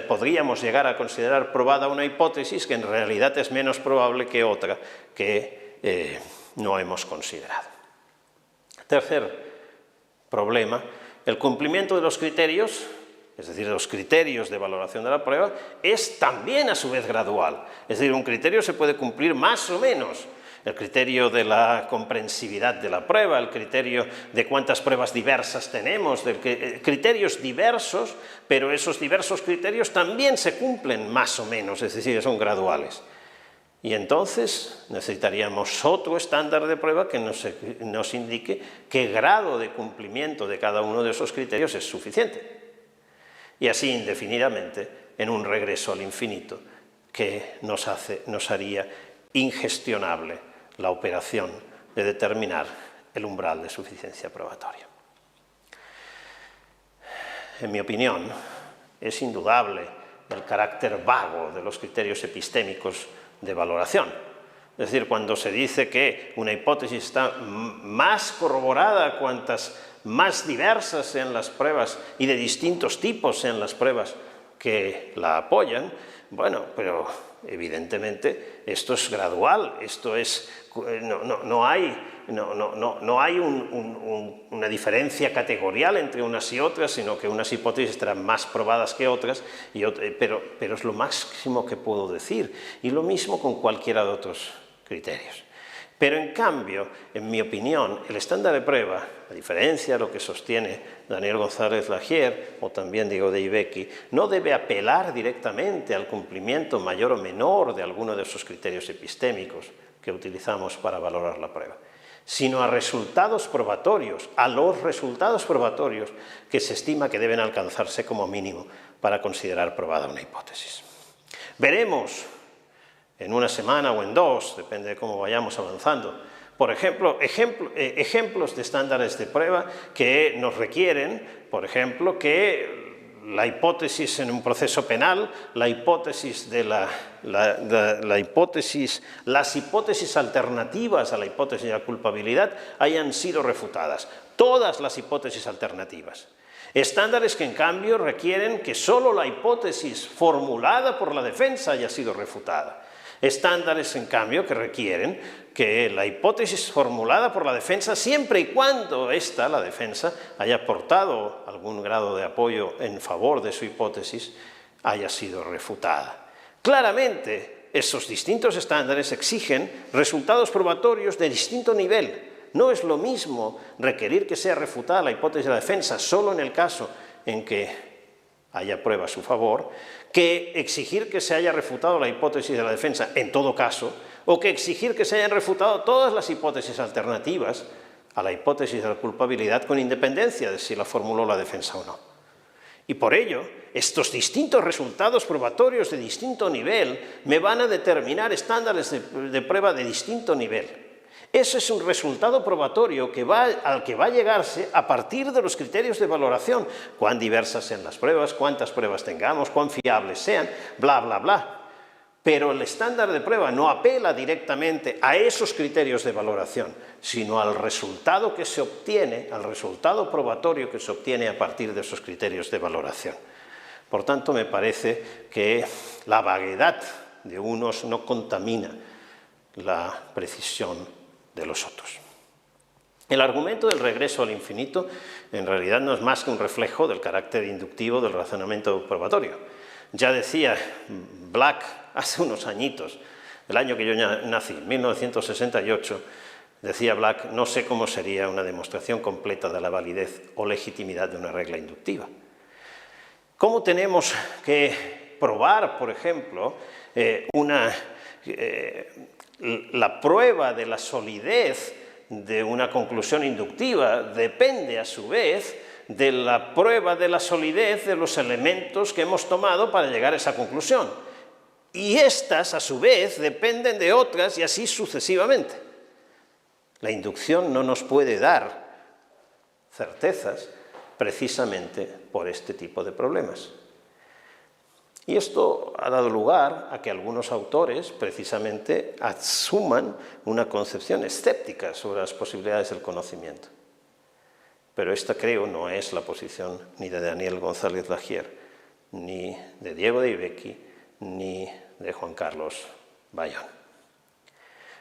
podríamos llegar a considerar probada una hipótesis que en realidad es menos probable que otra que no hemos considerado. Tercer problema, el cumplimiento de los criterios, es decir, los criterios de valoración de la prueba, es también a su vez gradual. Es decir, un criterio se puede cumplir más o menos. El criterio de la comprensividad de la prueba, el criterio de cuántas pruebas diversas tenemos, criterios diversos, pero esos diversos criterios también se cumplen más o menos, es decir, son graduales. Y entonces necesitaríamos otro estándar de prueba que nos indique qué grado de cumplimiento de cada uno de esos criterios es suficiente. Y así indefinidamente en un regreso al infinito que nos haría ingestionable la operación de determinar el umbral de suficiencia probatoria. En mi opinión, es indudable el carácter vago de los criterios epistémicos de valoración. Es decir, cuando se dice que una hipótesis está más corroborada cuantas más diversas sean las pruebas y de distintos tipos sean las pruebas que la apoyan, bueno, pero evidentemente esto es gradual, esto es, no hay una diferencia categorial entre unas y otras, sino que unas hipótesis estarán más probadas que otras, pero es lo máximo que puedo decir, y lo mismo con cualquiera de otros criterios. Pero en cambio, en mi opinión, el estándar de prueba, a diferencia de lo que sostiene Daniel González Lagier o también Diego de Ibecki, no debe apelar directamente al cumplimiento mayor o menor de alguno de esos criterios epistémicos que utilizamos para valorar la prueba, sino a resultados probatorios, a los resultados probatorios que se estima que deben alcanzarse como mínimo para considerar probada una hipótesis. Veremos en una semana o en dos, depende de cómo vayamos avanzando, por ejemplo, ejemplos de estándares de prueba que nos requieren, por ejemplo, que la hipótesis en un proceso penal, las hipótesis alternativas a la hipótesis de la culpabilidad hayan sido refutadas, todas las hipótesis alternativas. Estándares que en cambio requieren que solo la hipótesis formulada por la defensa haya sido refutada. Estándares, en cambio, que requieren que la hipótesis formulada por la defensa, siempre y cuando la defensa, haya aportado algún grado de apoyo en favor de su hipótesis, haya sido refutada. Claramente, esos distintos estándares exigen resultados probatorios de distinto nivel, No es lo mismo requerir que sea refutada la hipótesis de la defensa solo en el caso en que haya prueba a su favor, que exigir que se haya refutado la hipótesis de la defensa en todo caso, o que exigir que se hayan refutado todas las hipótesis alternativas a la hipótesis de la culpabilidad con independencia de si la formuló la defensa o no. Y por ello, estos distintos resultados probatorios de distinto nivel me van a determinar estándares de prueba de distinto nivel. Ese es un resultado probatorio al que va a llegarse a partir de los criterios de valoración. Cuán diversas sean las pruebas, cuántas pruebas tengamos, cuán fiables sean, bla, bla, bla. Pero el estándar de prueba no apela directamente a esos criterios de valoración, sino al resultado que se obtiene, al resultado probatorio que se obtiene a partir de esos criterios de valoración. Por tanto, me parece que la vaguedad de unos no contamina la precisión de los otros. El argumento del regreso al infinito en realidad no es más que un reflejo del carácter inductivo del razonamiento probatorio. Ya decía Black hace unos añitos, el año que yo nací, 1968, decía Black, no sé cómo sería una demostración completa de la validez o legitimidad de una regla inductiva. ¿Cómo tenemos que probar, por ejemplo, la prueba de la solidez de una conclusión inductiva? Depende, a su vez, de la prueba de la solidez de los elementos que hemos tomado para llegar a esa conclusión. Y estas, a su vez, dependen de otras y así sucesivamente. La inducción no nos puede dar certezas precisamente por este tipo de problemas. Y esto ha dado lugar a que algunos autores precisamente asuman una concepción escéptica sobre las posibilidades del conocimiento. Pero esta, creo, no es la posición ni de Daniel González Lagier, ni de Diego de Ibeki, ni de Juan Carlos Bayón.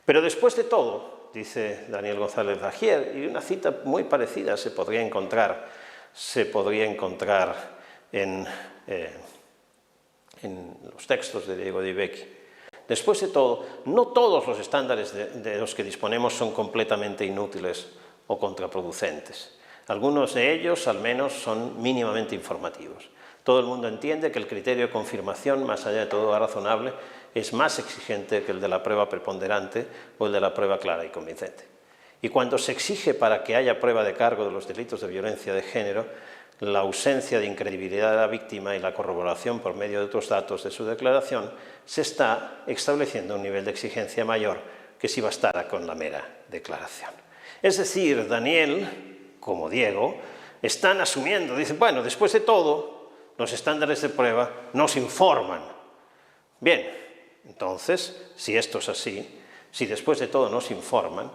Pero después de todo, dice Daniel González Lagier, y una cita muy parecida se podría encontrar en los textos de Diego de Ibeki. Después de todo, no todos los estándares de los que disponemos son completamente inútiles o contraproducentes. Algunos de ellos, al menos, son mínimamente informativos. Todo el mundo entiende que el criterio de confirmación, más allá de todo razonable, es más exigente que el de la prueba preponderante o el de la prueba clara y convincente. Y cuando se exige para que haya prueba de cargo de los delitos de violencia de género, la ausencia de incredibilidad de la víctima y la corroboración por medio de otros datos de su declaración, se está estableciendo un nivel de exigencia mayor que si bastara con la mera declaración. Es decir, Daniel, como Diego, están asumiendo, dicen, bueno, después de todo, los estándares de prueba nos informan. Bien, entonces, si esto es así, si después de todo nos informan,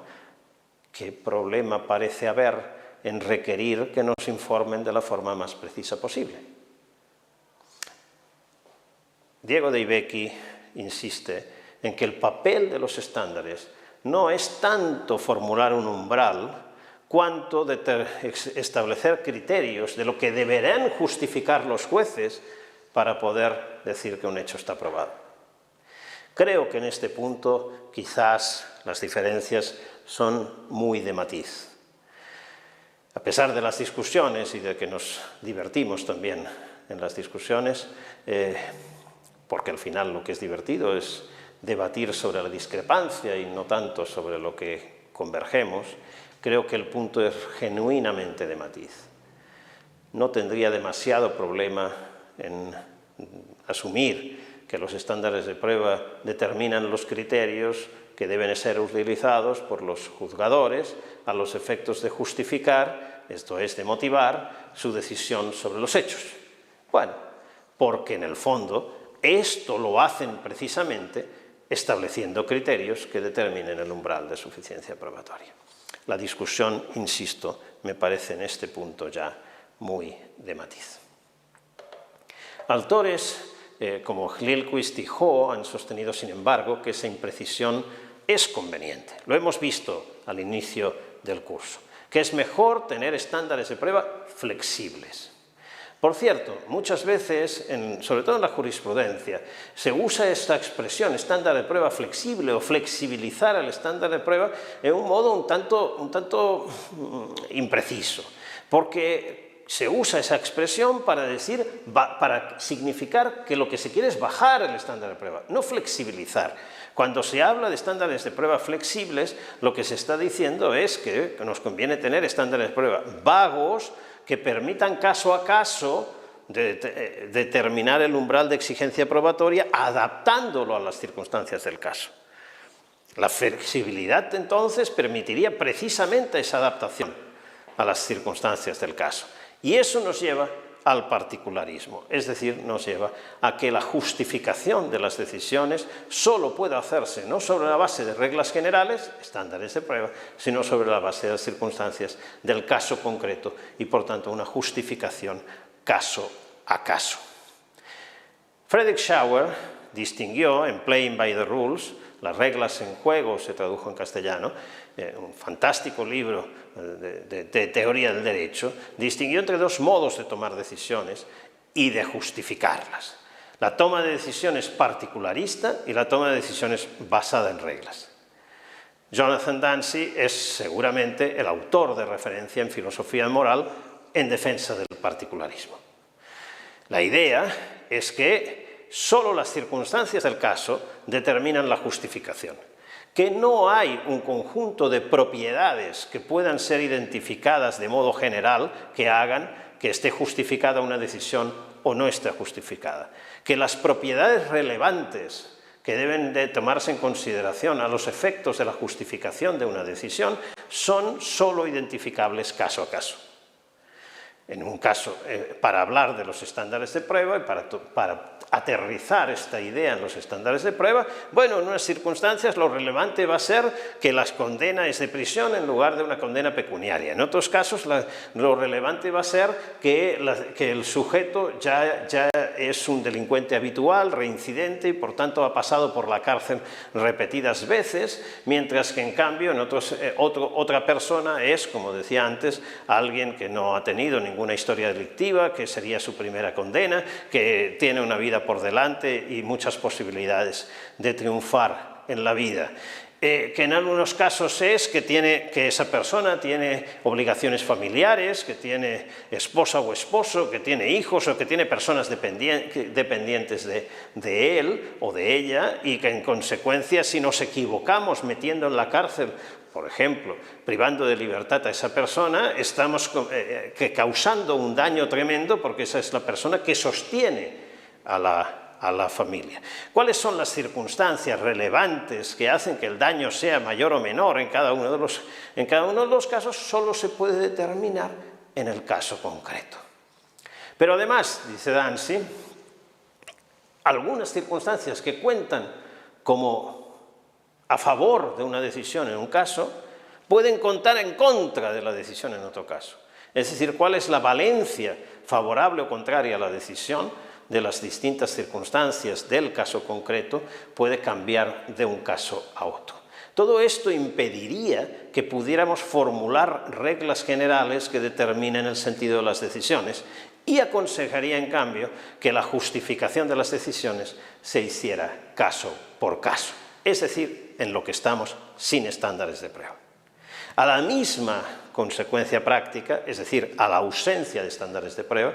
¿qué problema parece haber en requerir que nos informen de la forma más precisa posible? Diego de Ibeki insiste en que el papel de los estándares no es tanto formular un umbral, cuanto establecer criterios de lo que deberán justificar los jueces para poder decir que un hecho está probado. Creo que en este punto quizás las diferencias son muy de matiz. A pesar de las discusiones y de que nos divertimos también en las discusiones, porque al final lo que es divertido es debatir sobre la discrepancia y no tanto sobre lo que convergemos, creo que el punto es genuinamente de matiz. No tendría demasiado problema en asumir que los estándares de prueba determinan los criterios que deben ser utilizados por los juzgadores a los efectos de justificar, esto es, de motivar, su decisión sobre los hechos. Bueno, porque en el fondo esto lo hacen precisamente estableciendo criterios que determinen el umbral de suficiencia probatoria. La discusión, insisto, me parece en este punto ya muy de matiz. Autores como Hlilquist y Ho han sostenido, sin embargo, que esa imprecisión es conveniente. Lo hemos visto al inicio del curso, que es mejor tener estándares de prueba flexibles. Por cierto, muchas veces, sobre todo en la jurisprudencia, se usa esta expresión estándar de prueba flexible o flexibilizar el estándar de prueba en un modo un tanto impreciso, porque se usa esa expresión para significar que lo que se quiere es bajar el estándar de prueba, no flexibilizar. Cuando se habla de estándares de prueba flexibles, lo que se está diciendo es que nos conviene tener estándares de prueba vagos, que permitan caso a caso determinar el umbral de exigencia probatoria adaptándolo a las circunstancias del caso. La flexibilidad entonces permitiría precisamente esa adaptación a las circunstancias del caso. Y eso nos lleva al particularismo, es decir, nos lleva a que la justificación de las decisiones solo puede hacerse no sobre la base de reglas generales, estándares de prueba, sino sobre la base de las circunstancias del caso concreto y, por tanto, una justificación caso a caso. Friedrich Schauer distinguió en Playing by the Rules, las reglas en juego, se tradujo en castellano, un fantástico libro de teoría del derecho, distinguió entre dos modos de tomar decisiones y de justificarlas. La toma de decisiones particularista y la toma de decisiones basada en reglas. Jonathan Dancy es seguramente el autor de referencia en filosofía moral en defensa del particularismo. La idea es que solo las circunstancias del caso determinan la justificación, que no hay un conjunto de propiedades que puedan ser identificadas de modo general que hagan que esté justificada una decisión o no esté justificada, que las propiedades relevantes que deben de tomarse en consideración a los efectos de la justificación de una decisión son solo identificables caso a caso. En un caso, para hablar de los estándares de prueba y para aterrizar esta idea en los estándares de prueba, bueno, en unas circunstancias lo relevante va a ser que la condena es de prisión en lugar de una condena pecuniaria. En otros casos lo relevante va a ser que el sujeto ya es un delincuente habitual, reincidente y por tanto ha pasado por la cárcel repetidas veces, mientras que en cambio en otra persona es, como decía antes, alguien que no ha tenido ninguna historia delictiva, que sería su primera condena, que tiene una vida por delante y muchas posibilidades de triunfar en la vida. Que en algunos casos es que esa persona tiene obligaciones familiares, que tiene esposa o esposo, que tiene hijos o que tiene personas dependientes de él o de ella y que en consecuencia si nos equivocamos metiendo en la cárcel, por ejemplo, privando de libertad a esa persona, estamos causando un daño tremendo porque esa es la persona que sostiene a la familia. ¿Cuáles son las circunstancias relevantes que hacen que el daño sea mayor o menor en cada uno de los casos? Solo se puede determinar en el caso concreto. Pero además, dice Dancy, algunas circunstancias que cuentan como a favor de una decisión en un caso pueden contar en contra de la decisión en otro caso. Es decir, cuál es la valencia favorable o contraria a la decisión de las distintas circunstancias del caso concreto puede cambiar de un caso a otro. Todo esto impediría que pudiéramos formular reglas generales que determinen el sentido de las decisiones y aconsejaría, en cambio, que la justificación de las decisiones se hiciera caso por caso, es decir, en lo que estamos sin estándares de prueba. A la misma consecuencia práctica, es decir, a la ausencia de estándares de prueba,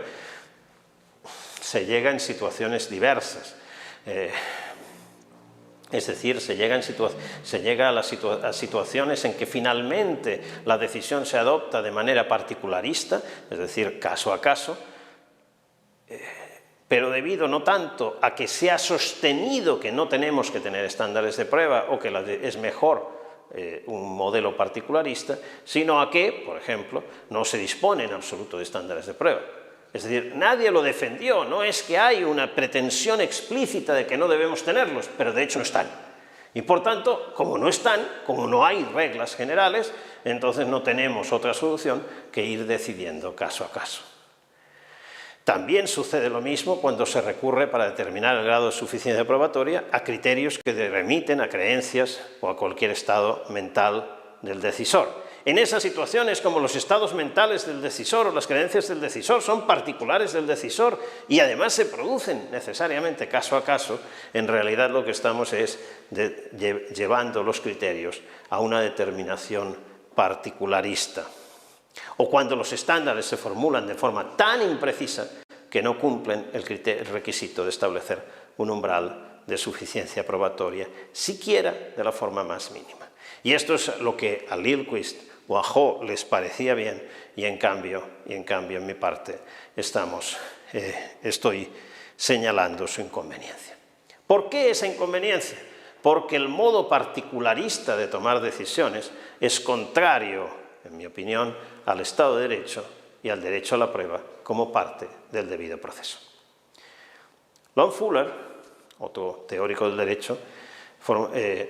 se llega en situaciones diversas. Es decir, se llega a situaciones en que finalmente la decisión se adopta de manera particularista, es decir, caso a caso, pero debido no tanto a que se ha sostenido que no tenemos que tener estándares de prueba o que es mejor un modelo particularista, sino a que, por ejemplo, no se dispone en absoluto de estándares de prueba. Es decir, nadie lo defendió, no es que hay una pretensión explícita de que no debemos tenerlos, pero de hecho no están. Y por tanto, como no están, como no hay reglas generales, entonces no tenemos otra solución que ir decidiendo caso a caso. También sucede lo mismo cuando se recurre para determinar el grado de suficiencia probatoria a criterios que remiten a creencias o a cualquier estado mental del decisor. En esas situaciones, como los estados mentales del decisor o las creencias del decisor son particulares del decisor y además se producen necesariamente caso a caso, en realidad lo que estamos es llevando los criterios a una determinación particularista. O cuando los estándares se formulan de forma tan imprecisa que no cumplen el requisito de establecer un umbral de suficiencia probatoria, siquiera de la forma más mínima. Y esto es lo que a Lillquist o a Ho les parecía bien, y en cambio en mi parte estoy señalando su inconveniencia. ¿Por qué esa inconveniencia? Porque el modo particularista de tomar decisiones es contrario, en mi opinión, al Estado de Derecho y al derecho a la prueba como parte del debido proceso. Lon Fuller, otro teórico del derecho,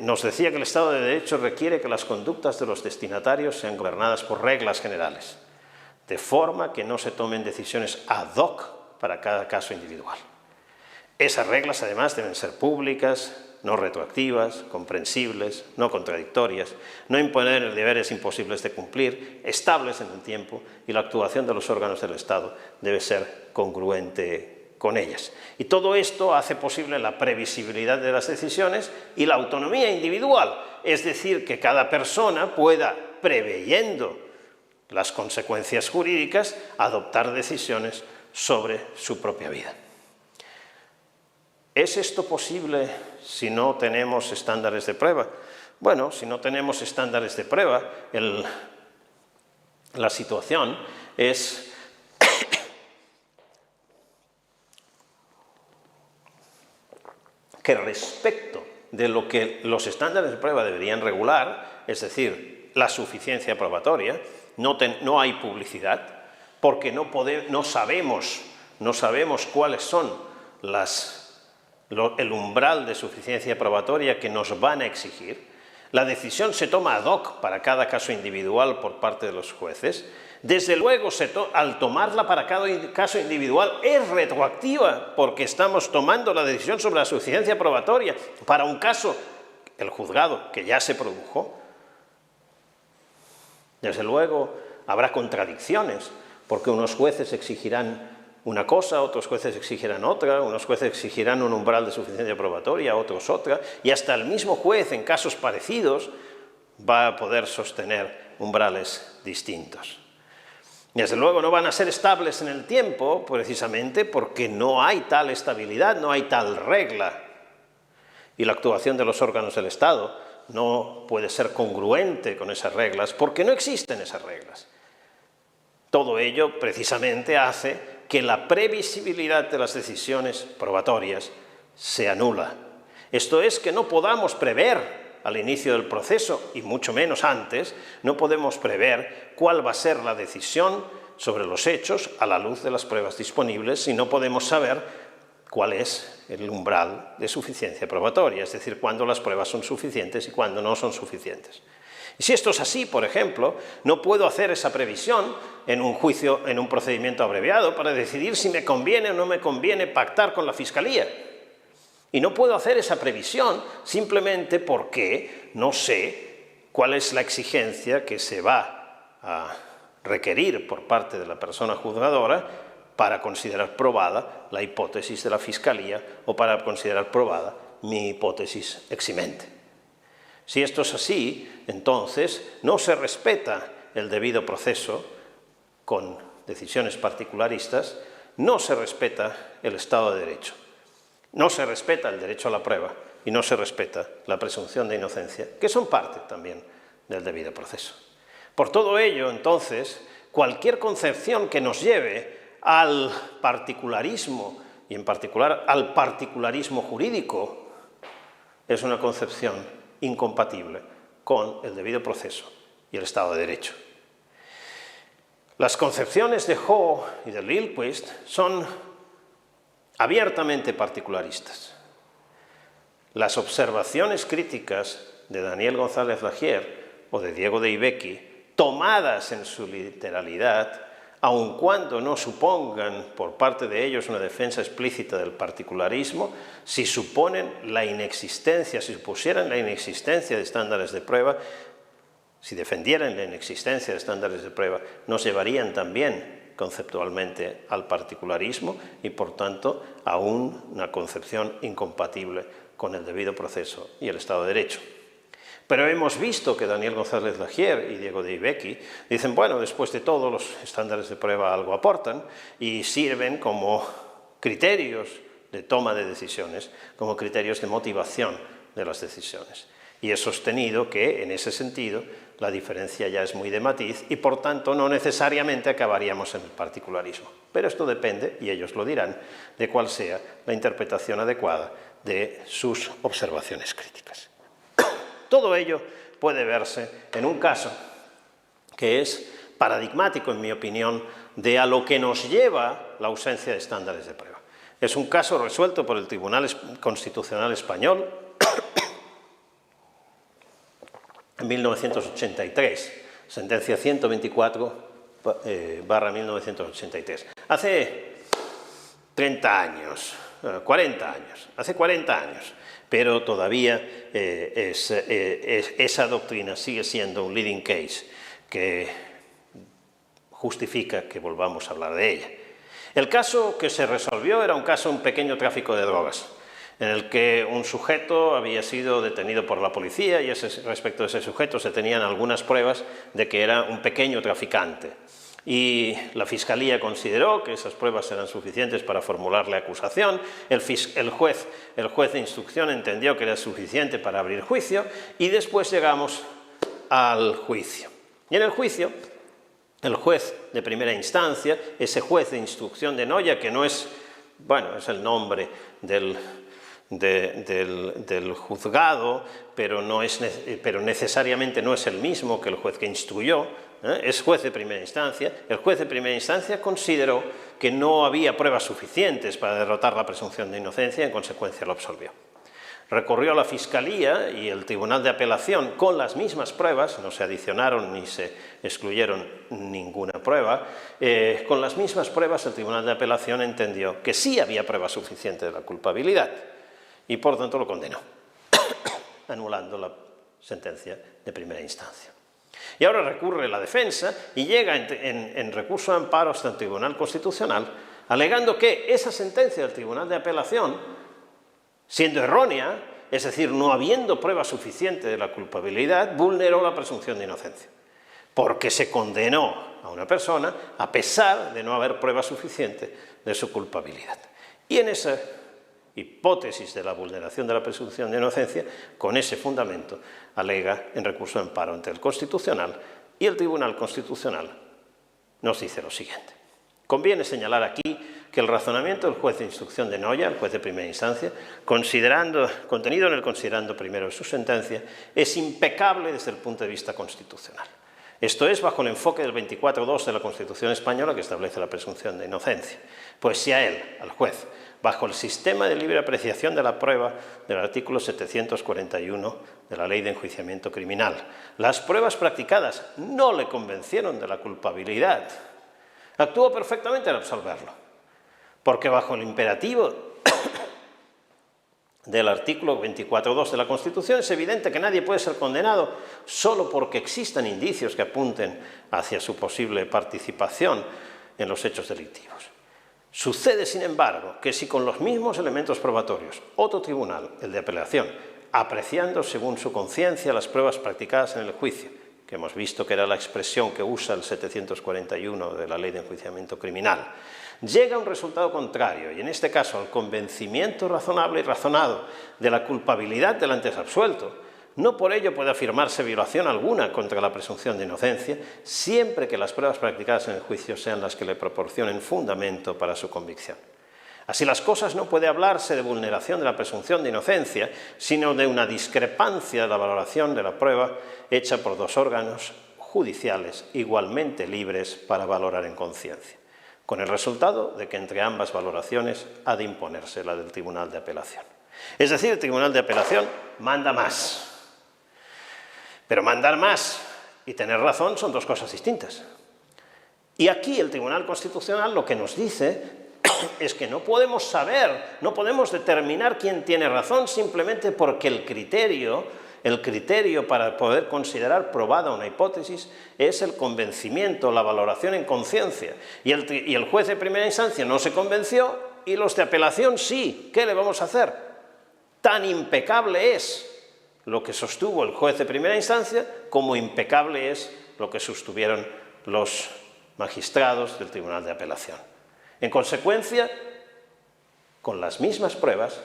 nos decía que el Estado de Derecho requiere que las conductas de los destinatarios sean gobernadas por reglas generales, de forma que no se tomen decisiones ad hoc para cada caso individual. Esas reglas, además, deben ser públicas, no retroactivas, comprensibles, no contradictorias, no imponer deberes imposibles de cumplir, estables en el tiempo, y la actuación de los órganos del Estado debe ser congruente con ellas. Y todo esto hace posible la previsibilidad de las decisiones y la autonomía individual, es decir, que cada persona pueda, preveyendo las consecuencias jurídicas, adoptar decisiones sobre su propia vida. ¿Es esto posible si no tenemos estándares de prueba? Bueno, si no tenemos estándares de prueba, la situación es que respecto de lo que los estándares de prueba deberían regular, es decir, la suficiencia probatoria, no hay publicidad, porque no sabemos cuáles son el umbral de suficiencia probatoria que nos van a exigir. La decisión se toma ad hoc para cada caso individual por parte de los jueces. Desde luego, al tomarla para cada caso individual es retroactiva, porque estamos tomando la decisión sobre la suficiencia probatoria para un caso, el juzgado, que ya se produjo. Desde luego, habrá contradicciones, porque unos jueces exigirán una cosa, otros jueces exigirán otra, unos jueces exigirán un umbral de suficiencia probatoria, otros otra, y hasta el mismo juez, en casos parecidos, va a poder sostener umbrales distintos. Desde luego no van a ser estables en el tiempo, precisamente porque no hay tal estabilidad, no hay tal regla, y la actuación de los órganos del Estado no puede ser congruente con esas reglas, porque no existen esas reglas. Todo ello precisamente hace que la previsibilidad de las decisiones probatorias se anula. Esto es, que no podamos prever al inicio del proceso, y mucho menos antes, no podemos prever cuál va a ser la decisión sobre los hechos a la luz de las pruebas disponibles, si no podemos saber cuál es el umbral de suficiencia probatoria, es decir, cuándo las pruebas son suficientes y cuándo no son suficientes. Y si esto es así, por ejemplo, no puedo hacer esa previsión en un juicio, en un procedimiento abreviado, para decidir si me conviene o no me conviene pactar con la Fiscalía. Y no puedo hacer esa previsión simplemente porque no sé cuál es la exigencia que se va a requerir por parte de la persona juzgadora para considerar probada la hipótesis de la Fiscalía o para considerar probada mi hipótesis eximente. Si esto es así, entonces no se respeta el debido proceso con decisiones particularistas, no se respeta el Estado de Derecho, no se respeta el derecho a la prueba y no se respeta la presunción de inocencia, que son parte también del debido proceso. Por todo ello, entonces, cualquier concepción que nos lleve al particularismo, y en particular al particularismo jurídico, es una concepción incompatible con el debido proceso y el Estado de Derecho. Las concepciones de Ho y de Lillquist son abiertamente particularistas. Las observaciones críticas de Daniel González Lagier o de Diego de Ibecki, tomadas en su literalidad, aun cuando no supongan por parte de ellos una defensa explícita del particularismo, si supusieran la inexistencia de estándares de prueba, si defendieran la inexistencia de estándares de prueba, nos llevarían también conceptualmente al particularismo y, por tanto, a una concepción incompatible con el debido proceso y el Estado de Derecho. Pero hemos visto que Daniel González Lagier y Diego de Ibecki dicen, bueno, después de todo, los estándares de prueba algo aportan y sirven como criterios de toma de decisiones, como criterios de motivación de las decisiones. Y he sostenido que, en ese sentido, la diferencia ya es muy de matiz y, por tanto, no necesariamente acabaríamos en el particularismo. Pero esto depende, y ellos lo dirán, de cuál sea la interpretación adecuada de sus observaciones críticas. Todo ello puede verse en un caso que es paradigmático, en mi opinión, de a lo que nos lleva la ausencia de estándares de prueba. Es un caso resuelto por el Tribunal Constitucional Español en 1983, sentencia 124/1983. Hace 30 años, 40 años, hace 40 años, pero todavía esa doctrina sigue siendo un leading case que justifica que volvamos a hablar de ella. El caso que se resolvió era un pequeño tráfico de drogas, en el que un sujeto había sido detenido por la policía y respecto de ese sujeto se tenían algunas pruebas de que era un pequeño traficante. Y la Fiscalía consideró que esas pruebas eran suficientes para formular la acusación, el juez de instrucción entendió que era suficiente para abrir juicio y después llegamos al juicio. Y en el juicio, el juez de primera instancia, ese juez de instrucción de Noya, que no es, bueno, es el nombre del juzgado, pero necesariamente no es el mismo que el juez que instruyó, es juez de primera instancia. El juez de primera instancia consideró que no había pruebas suficientes para derrotar la presunción de inocencia y en consecuencia lo absolvió. Recurrió a la Fiscalía y el Tribunal de Apelación con las mismas pruebas, no se adicionaron ni se excluyeron ninguna prueba, con las mismas pruebas el Tribunal de Apelación entendió que sí había prueba suficiente de la culpabilidad y por tanto lo condenó, anulando la sentencia de primera instancia. Y ahora recurre la defensa y llega en recurso de amparo hasta el Tribunal Constitucional, alegando que esa sentencia del Tribunal de Apelación, siendo errónea, es decir, no habiendo prueba suficiente de la culpabilidad, vulneró la presunción de inocencia, porque se condenó a una persona a pesar de no haber prueba suficiente de su culpabilidad. Y en esa hipótesis de la vulneración de la presunción de inocencia, con ese fundamento, alega en recurso de amparo ante el Constitucional y el Tribunal Constitucional nos dice lo siguiente. Conviene señalar aquí que el razonamiento del juez de instrucción de Noya, el juez de primera instancia, contenido en el considerando primero de su sentencia, es impecable desde el punto de vista constitucional. Esto es bajo el enfoque del 24.2 de la Constitución española que establece la presunción de inocencia. Pues si a él, al juez, bajo el sistema de libre apreciación de la prueba del artículo 741 de la Ley de Enjuiciamiento Criminal, las pruebas practicadas no le convencieron de la culpabilidad, actuó perfectamente al absolverlo, porque bajo el imperativo del artículo 24.2 de la Constitución es evidente que nadie puede ser condenado solo porque existan indicios que apunten hacia su posible participación en los hechos delictivos. Sucede, sin embargo, que si con los mismos elementos probatorios otro tribunal, el de apelación, apreciando según su conciencia las pruebas practicadas en el juicio, que hemos visto que era la expresión que usa el 741 de la Ley de Enjuiciamiento Criminal, llega a un resultado contrario, y en este caso al convencimiento razonable y razonado de la culpabilidad del antes absuelto, no por ello puede afirmarse violación alguna contra la presunción de inocencia, siempre que las pruebas practicadas en el juicio sean las que le proporcionen fundamento para su convicción. Así las cosas, no puede hablarse de vulneración de la presunción de inocencia, sino de una discrepancia de la valoración de la prueba hecha por dos órganos judiciales igualmente libres para valorar en conciencia, con el resultado de que entre ambas valoraciones ha de imponerse la del Tribunal de Apelación. Es decir, el Tribunal de Apelación manda más. Pero mandar más y tener razón son dos cosas distintas. Y aquí el Tribunal Constitucional lo que nos dice es que no podemos saber, no podemos determinar quién tiene razón simplemente porque el criterio el criterio para poder considerar probada una hipótesis es el convencimiento, la valoración en conciencia. Y el juez de primera instancia no se convenció y los de apelación sí. ¿Qué le vamos a hacer? Tan impecable es lo que sostuvo el juez de primera instancia como impecable es lo que sostuvieron los magistrados del Tribunal de Apelación. En consecuencia, con las mismas pruebas,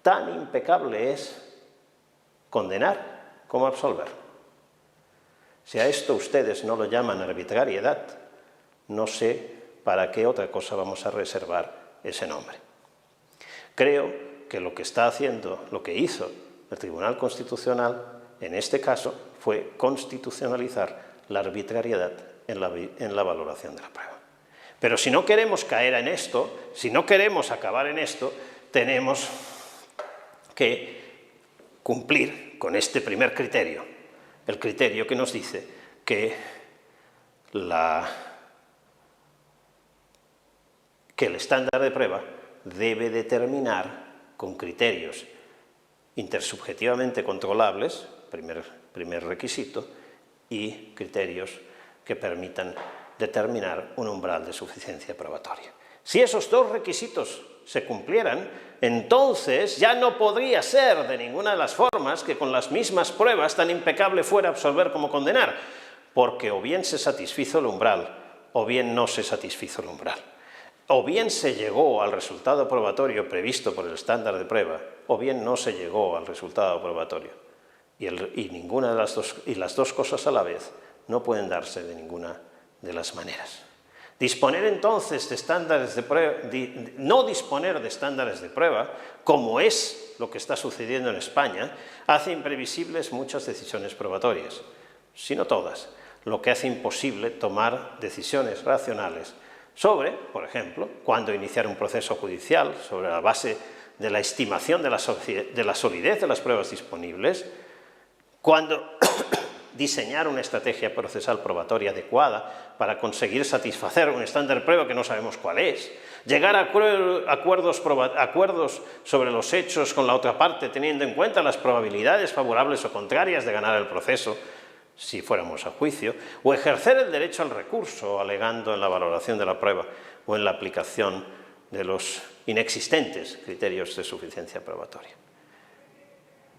tan impecable es condenar como absolver. Si a esto ustedes no lo llaman arbitrariedad, no sé para qué otra cosa vamos a reservar ese nombre. Creo que lo que está haciendo, lo que hizo el Tribunal Constitucional, en este caso, fue constitucionalizar la arbitrariedad en la valoración de la prueba. Pero si no queremos caer en esto, si no queremos acabar en esto, tenemos que cumplir con este primer criterio, el criterio que nos dice que el estándar de prueba debe determinar con criterios intersubjetivamente controlables, primer requisito, y criterios que permitan determinar un umbral de suficiencia probatoria. Si esos dos requisitos se cumplieran, entonces ya no podría ser de ninguna de las formas que con las mismas pruebas tan impecable fuera absolver como condenar, porque o bien se satisfizo el umbral, o bien no se satisfizo el umbral. O bien se llegó al resultado probatorio previsto por el estándar de prueba, o bien no se llegó al resultado probatorio. Y ninguna de las dos cosas a la vez no pueden darse de ninguna de las maneras. Disponer entonces de estándares de prueba, no disponer de estándares de prueba, como es lo que está sucediendo en España, hace imprevisibles muchas decisiones probatorias, si no todas, lo que hace imposible tomar decisiones racionales sobre, por ejemplo, cuándo iniciar un proceso judicial, sobre la base de la estimación de la solidez de las pruebas disponibles, cuándo diseñar una estrategia procesal probatoria adecuada para conseguir satisfacer un estándar de prueba que no sabemos cuál es, llegar a acuerdos sobre los hechos con la otra parte teniendo en cuenta las probabilidades favorables o contrarias de ganar el proceso, si fuéramos a juicio, o ejercer el derecho al recurso alegando en la valoración de la prueba o en la aplicación de los inexistentes criterios de suficiencia probatoria.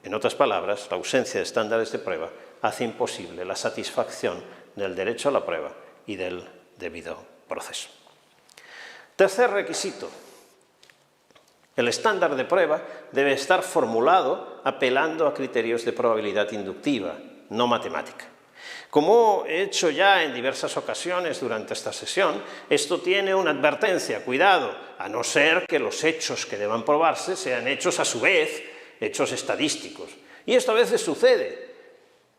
En otras palabras, la ausencia de estándares de prueba hace imposible la satisfacción del derecho a la prueba y del debido proceso. Tercer requisito. El estándar de prueba debe estar formulado apelando a criterios de probabilidad inductiva, no matemática. Como he hecho ya en diversas ocasiones durante esta sesión, esto tiene una advertencia, cuidado, a no ser que los hechos que deban probarse sean hechos a su vez, hechos estadísticos. Y esto a veces sucede.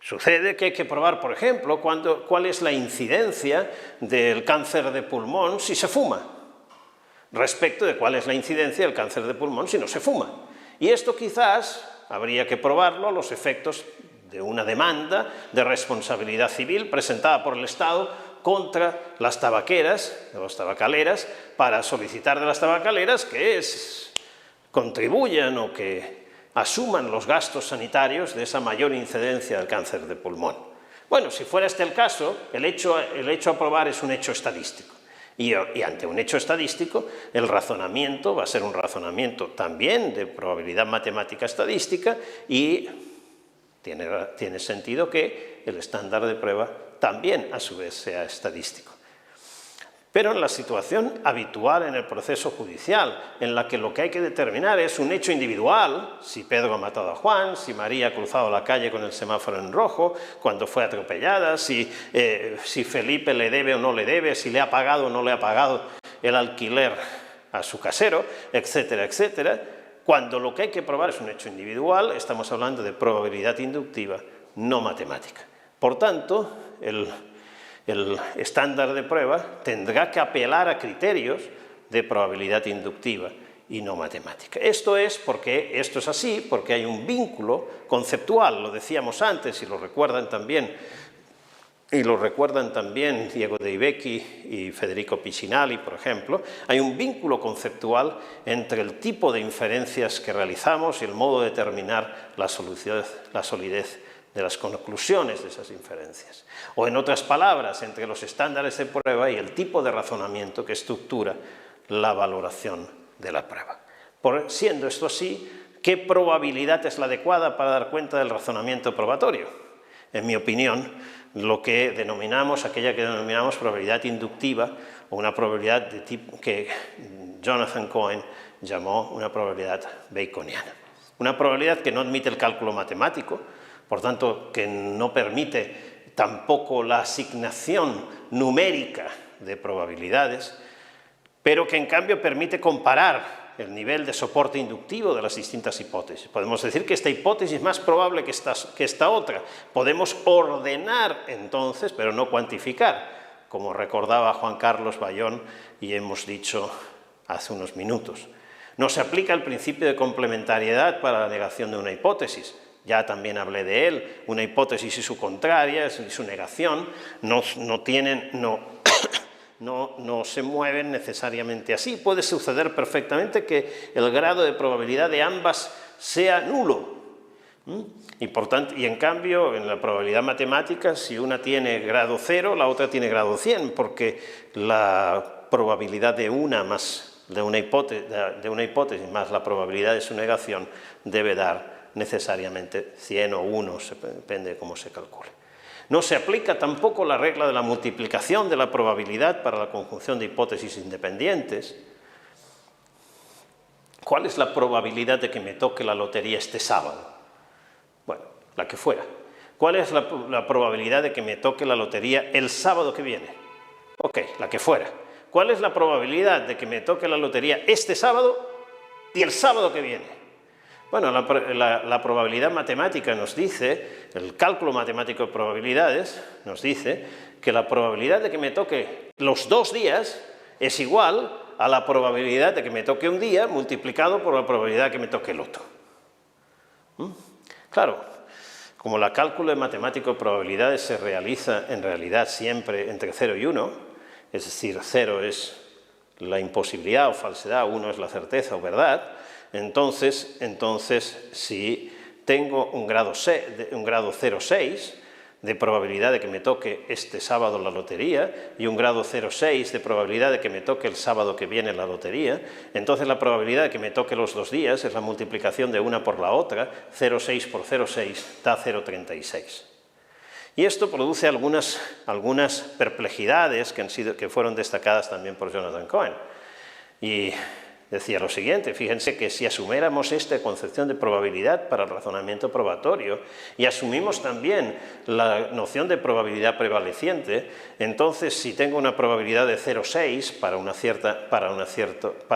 Sucede que hay que probar, por ejemplo, cuál es la incidencia del cáncer de pulmón si se fuma, respecto de cuál es la incidencia del cáncer de pulmón si no se fuma. Y esto quizás habría que probarlo a los efectos de una demanda de responsabilidad civil presentada por el Estado contra las tabaqueras, las tabacaleras, para solicitar de las tabacaleras que contribuyan o que asuman los gastos sanitarios de esa mayor incidencia del cáncer de pulmón. Bueno, si fuera este el caso, el hecho a probar es un hecho estadístico. Y ante un hecho estadístico, el razonamiento va a ser un razonamiento también de probabilidad matemática estadística y tiene sentido que el estándar de prueba también a su vez sea estadístico. Pero en la situación habitual en el proceso judicial, en la que lo que hay que determinar es un hecho individual, si Pedro ha matado a Juan, si María ha cruzado la calle con el semáforo en rojo, cuando fue atropellada, si Felipe le debe o no le debe, si le ha pagado o no le ha pagado el alquiler a su casero, etcétera, etcétera. Cuando lo que hay que probar es un hecho individual, estamos hablando de probabilidad inductiva, no matemática. Por tanto, el estándar de prueba tendrá que apelar a criterios de probabilidad inductiva y no matemática. Esto es así porque hay un vínculo conceptual, lo decíamos antes y lo recuerdan también y lo recuerdan también Diego de Ibecchi y Federico Piccinelli, por ejemplo, hay un vínculo conceptual entre el tipo de inferencias que realizamos y el modo de determinar la solidez de las conclusiones de esas inferencias. O en otras palabras, entre los estándares de prueba y el tipo de razonamiento que estructura la valoración de la prueba. Siendo esto así, ¿qué probabilidad es la adecuada para dar cuenta del razonamiento probatorio? En mi opinión, aquella que denominamos probabilidad inductiva, o una probabilidad de tipo que Jonathan Cohen llamó una probabilidad baconiana. Una probabilidad que no admite el cálculo matemático, por tanto, que no permite tampoco la asignación numérica de probabilidades, pero que en cambio permite comparar el nivel de soporte inductivo de las distintas hipótesis. Podemos decir que esta hipótesis es más probable que esta otra. Podemos ordenar entonces, pero no cuantificar, como recordaba Juan Carlos Bayón y hemos dicho hace unos minutos. No se aplica el principio de complementariedad para la negación de una hipótesis. Ya también hablé de él. Una hipótesis y su contraria, y su negación, no se mueven necesariamente así. Puede suceder perfectamente que el grado de probabilidad de ambas sea nulo. Y en cambio, en la probabilidad matemática, si una tiene grado 0, la otra tiene grado 100, porque la probabilidad de una hipótesis más la probabilidad de su negación debe dar necesariamente 100 o 1, depende de cómo se calcule. No se aplica tampoco la regla de la multiplicación de la probabilidad para la conjunción de hipótesis independientes. ¿Cuál es la probabilidad de que me toque la lotería este sábado? Bueno, la que fuera. ¿Cuál es la probabilidad de que me toque la lotería el sábado que viene? Ok, la que fuera. ¿Cuál es la probabilidad de que me toque la lotería este sábado y el sábado que viene? Bueno, la probabilidad matemática nos dice, el cálculo matemático de probabilidades nos dice que la probabilidad de que me toque los 2 días es igual a la probabilidad de que me toque un día multiplicado por la probabilidad de que me toque el otro. Claro, como el cálculo matemático de probabilidades se realiza en realidad siempre entre 0 y 1, es decir, 0 es la imposibilidad o falsedad, 1 es la certeza o verdad. Entonces, si tengo un grado 0,6 de probabilidad de que me toque este sábado la lotería y un grado 0,6 de probabilidad de que me toque el sábado que viene la lotería, entonces la probabilidad de que me toque los 2 días es la multiplicación de una por la otra, 0,6 por 0,6 da 0,36. Y esto produce algunas perplejidades que fueron destacadas también por Jonathan Cohen. Y decía lo siguiente: fíjense que si asumiéramos esta concepción de probabilidad para el razonamiento probatorio y asumimos también la noción de probabilidad prevaleciente, entonces si tengo una probabilidad de 0,6 para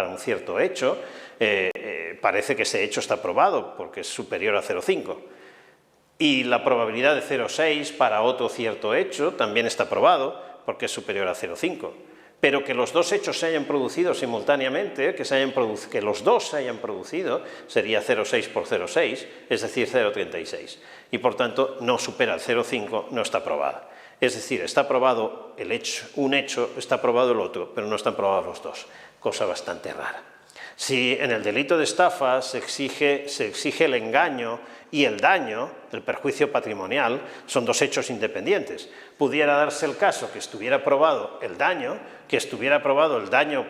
un cierto hecho, parece que ese hecho está probado porque es superior a 0,5. Y la probabilidad de 0,6 para otro cierto hecho también está probado porque es superior a 0,5. Pero que los dos hechos se hayan producido simultáneamente, que los dos se hayan producido, sería 0,6 por 0,6, es decir, 0,36. Y por tanto no supera el 0,5, no está probada. Es decir, está probado un hecho, está probado el otro, pero no están probados los dos. Cosa bastante rara. Si en el delito de estafa se exige el engaño y el daño, el perjuicio patrimonial, son dos hechos independientes. Pudiera darse el caso que estuviera probado el daño, que estuviera probado el engaño,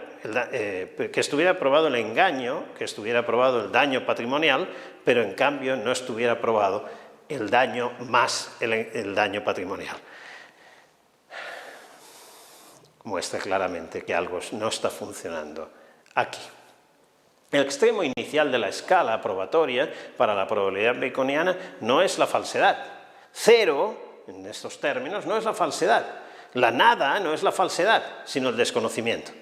que estuviera probado el daño patrimonial, pero en cambio no estuviera probado el daño más el daño patrimonial. Muestra claramente que algo no está funcionando aquí. El extremo inicial de la escala probatoria para la probabilidad baconiana no es la falsedad. 0, en estos términos, no es la falsedad. La nada no es la falsedad, sino el desconocimiento.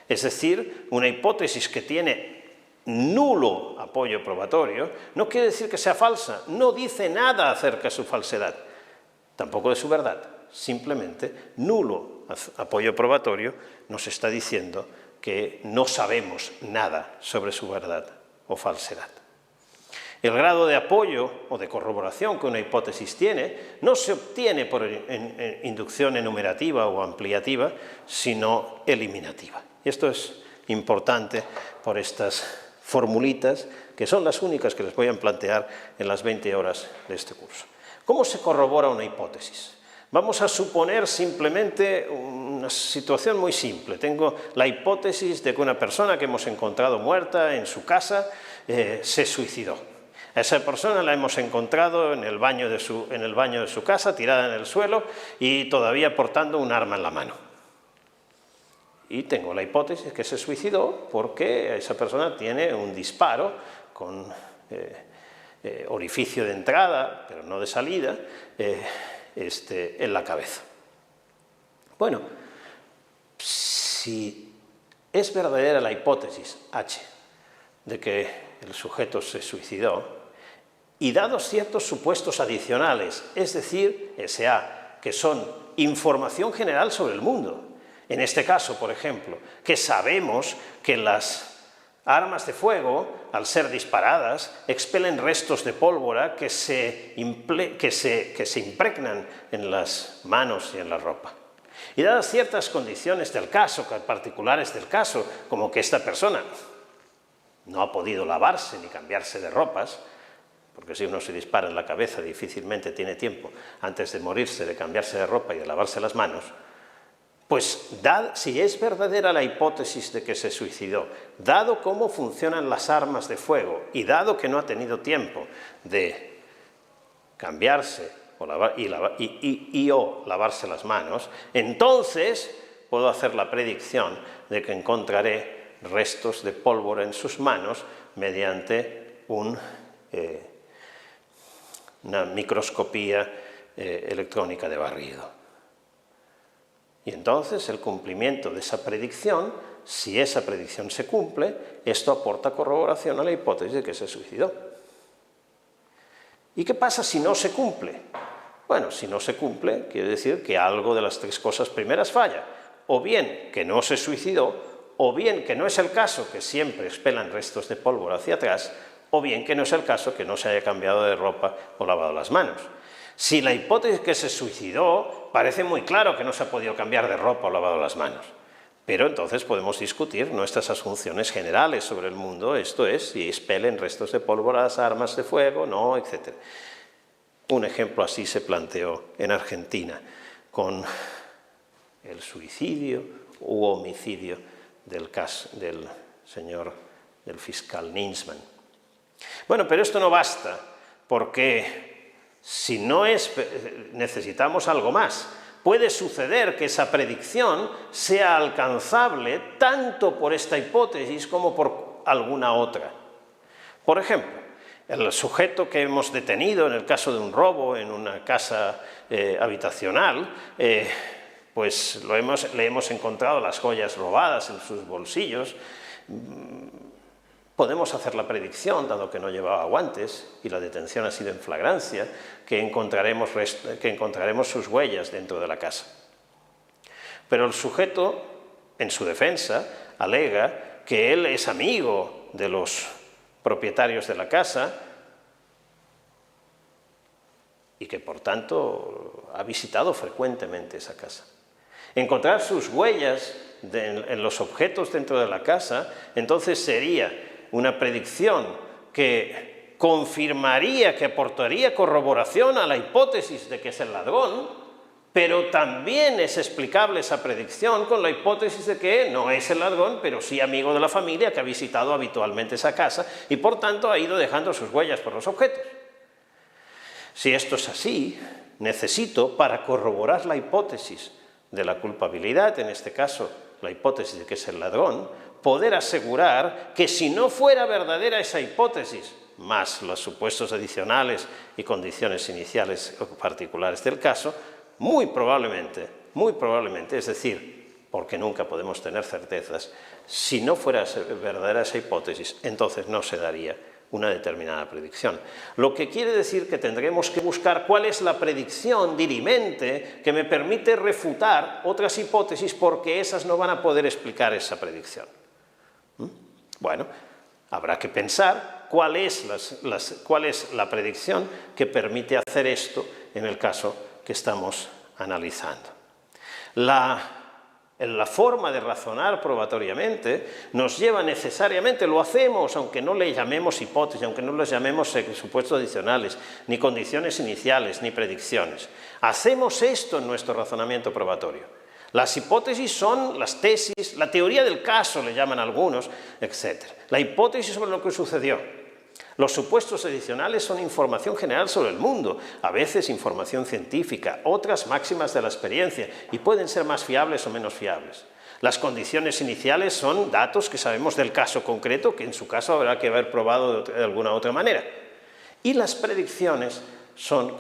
Es decir, una hipótesis que tiene nulo apoyo probatorio no quiere decir que sea falsa, no dice nada acerca de su falsedad, tampoco de su verdad. Simplemente, nulo apoyo probatorio nos está diciendo que no sabemos nada sobre su verdad o falsedad. El grado de apoyo o de corroboración que una hipótesis tiene no se obtiene por inducción enumerativa o ampliativa, sino eliminativa. Y esto es importante por estas formulitas, que son las únicas que les voy a plantear en las 20 horas de este curso. ¿Cómo se corrobora una hipótesis? Vamos a suponer simplemente una situación muy simple. Tengo la hipótesis de que una persona que hemos encontrado muerta en su casa se suicidó. A esa persona la hemos encontrado en el baño de su casa, tirada en el suelo y todavía portando un arma en la mano. Y tengo la hipótesis que se suicidó porque esa persona tiene un disparo con orificio de entrada, pero no de salida, en la cabeza. Bueno, si es verdadera la hipótesis H de que el sujeto se suicidó, y dados ciertos supuestos adicionales, es decir, SA, que son información general sobre el mundo, en este caso, por ejemplo, que sabemos que las armas de fuego, al ser disparadas, expelen restos de pólvora que se impregnan en las manos y en la ropa. Y dadas ciertas condiciones del caso, particulares del caso, como que esta persona no ha podido lavarse ni cambiarse de ropas, porque si uno se dispara en la cabeza difícilmente tiene tiempo antes de morirse de cambiarse de ropa y de lavarse las manos, pues si es verdadera la hipótesis de que se suicidó, dado cómo funcionan las armas de fuego y dado que no ha tenido tiempo de cambiarse o lavarse las manos, entonces puedo hacer la predicción de que encontraré restos de pólvora en sus manos mediante una microscopía electrónica de barrido. Y entonces el cumplimiento de esa predicción, si esa predicción se cumple, esto aporta corroboración a la hipótesis de que se suicidó. ¿Y qué pasa si no se cumple? Bueno, si no se cumple, quiere decir que algo de las tres cosas primeras falla. O bien que no se suicidó, o bien que no es el caso que siempre expelan restos de pólvora hacia atrás, o bien que no es el caso que no se haya cambiado de ropa o lavado las manos. Si la hipótesis que se suicidó, parece muy claro que no se ha podido cambiar de ropa o lavado las manos. Pero entonces podemos discutir nuestras asunciones generales sobre el mundo, esto es, si expelen restos de pólvora las armas de fuego, no, etc. Un ejemplo así se planteó en Argentina, con el suicidio u homicidio del fiscal Ninsman. Bueno, pero esto no basta, porque si no necesitamos algo más. Puede suceder que esa predicción sea alcanzable tanto por esta hipótesis como por alguna otra. Por ejemplo, el sujeto que hemos detenido en el caso de un robo en una casa habitacional, pues le hemos encontrado las joyas robadas en sus bolsillos. Podemos hacer la predicción, dado que no llevaba guantes y la detención ha sido en flagrancia, que encontraremos sus huellas dentro de la casa. Pero el sujeto, en su defensa, alega que él es amigo de los propietarios de la casa y que, por tanto, ha visitado frecuentemente esa casa. Encontrar sus huellas en los objetos dentro de la casa, entonces sería una predicción que confirmaría, que aportaría corroboración a la hipótesis de que es el ladrón, pero también es explicable esa predicción con la hipótesis de que no es el ladrón, pero sí amigo de la familia que ha visitado habitualmente esa casa y por tanto ha ido dejando sus huellas por los objetos. Si esto es así, necesito, para corroborar la hipótesis de la culpabilidad, en este caso la hipótesis de que es el ladrón, poder asegurar que si no fuera verdadera esa hipótesis, más los supuestos adicionales y condiciones iniciales o particulares del caso, muy probablemente, es decir, porque nunca podemos tener certezas, si no fuera verdadera esa hipótesis, entonces no se daría una determinada predicción. Lo que quiere decir que tendremos que buscar cuál es la predicción dirimente que me permite refutar otras hipótesis porque esas no van a poder explicar esa predicción. Bueno, habrá que pensar cuál es la predicción que permite hacer esto en el caso que estamos analizando. La forma de razonar probatoriamente nos lleva necesariamente, lo hacemos aunque no le llamemos hipótesis, aunque no les llamemos supuestos adicionales, ni condiciones iniciales, ni predicciones. Hacemos esto en nuestro razonamiento probatorio. Las hipótesis son las tesis, la teoría del caso le llaman algunos, etc. La hipótesis sobre lo que sucedió. Los supuestos adicionales son información general sobre el mundo, a veces información científica, otras máximas de la experiencia y pueden ser más fiables o menos fiables. Las condiciones iniciales son datos que sabemos del caso concreto, que en su caso habrá que haber probado de alguna otra manera. Y las predicciones son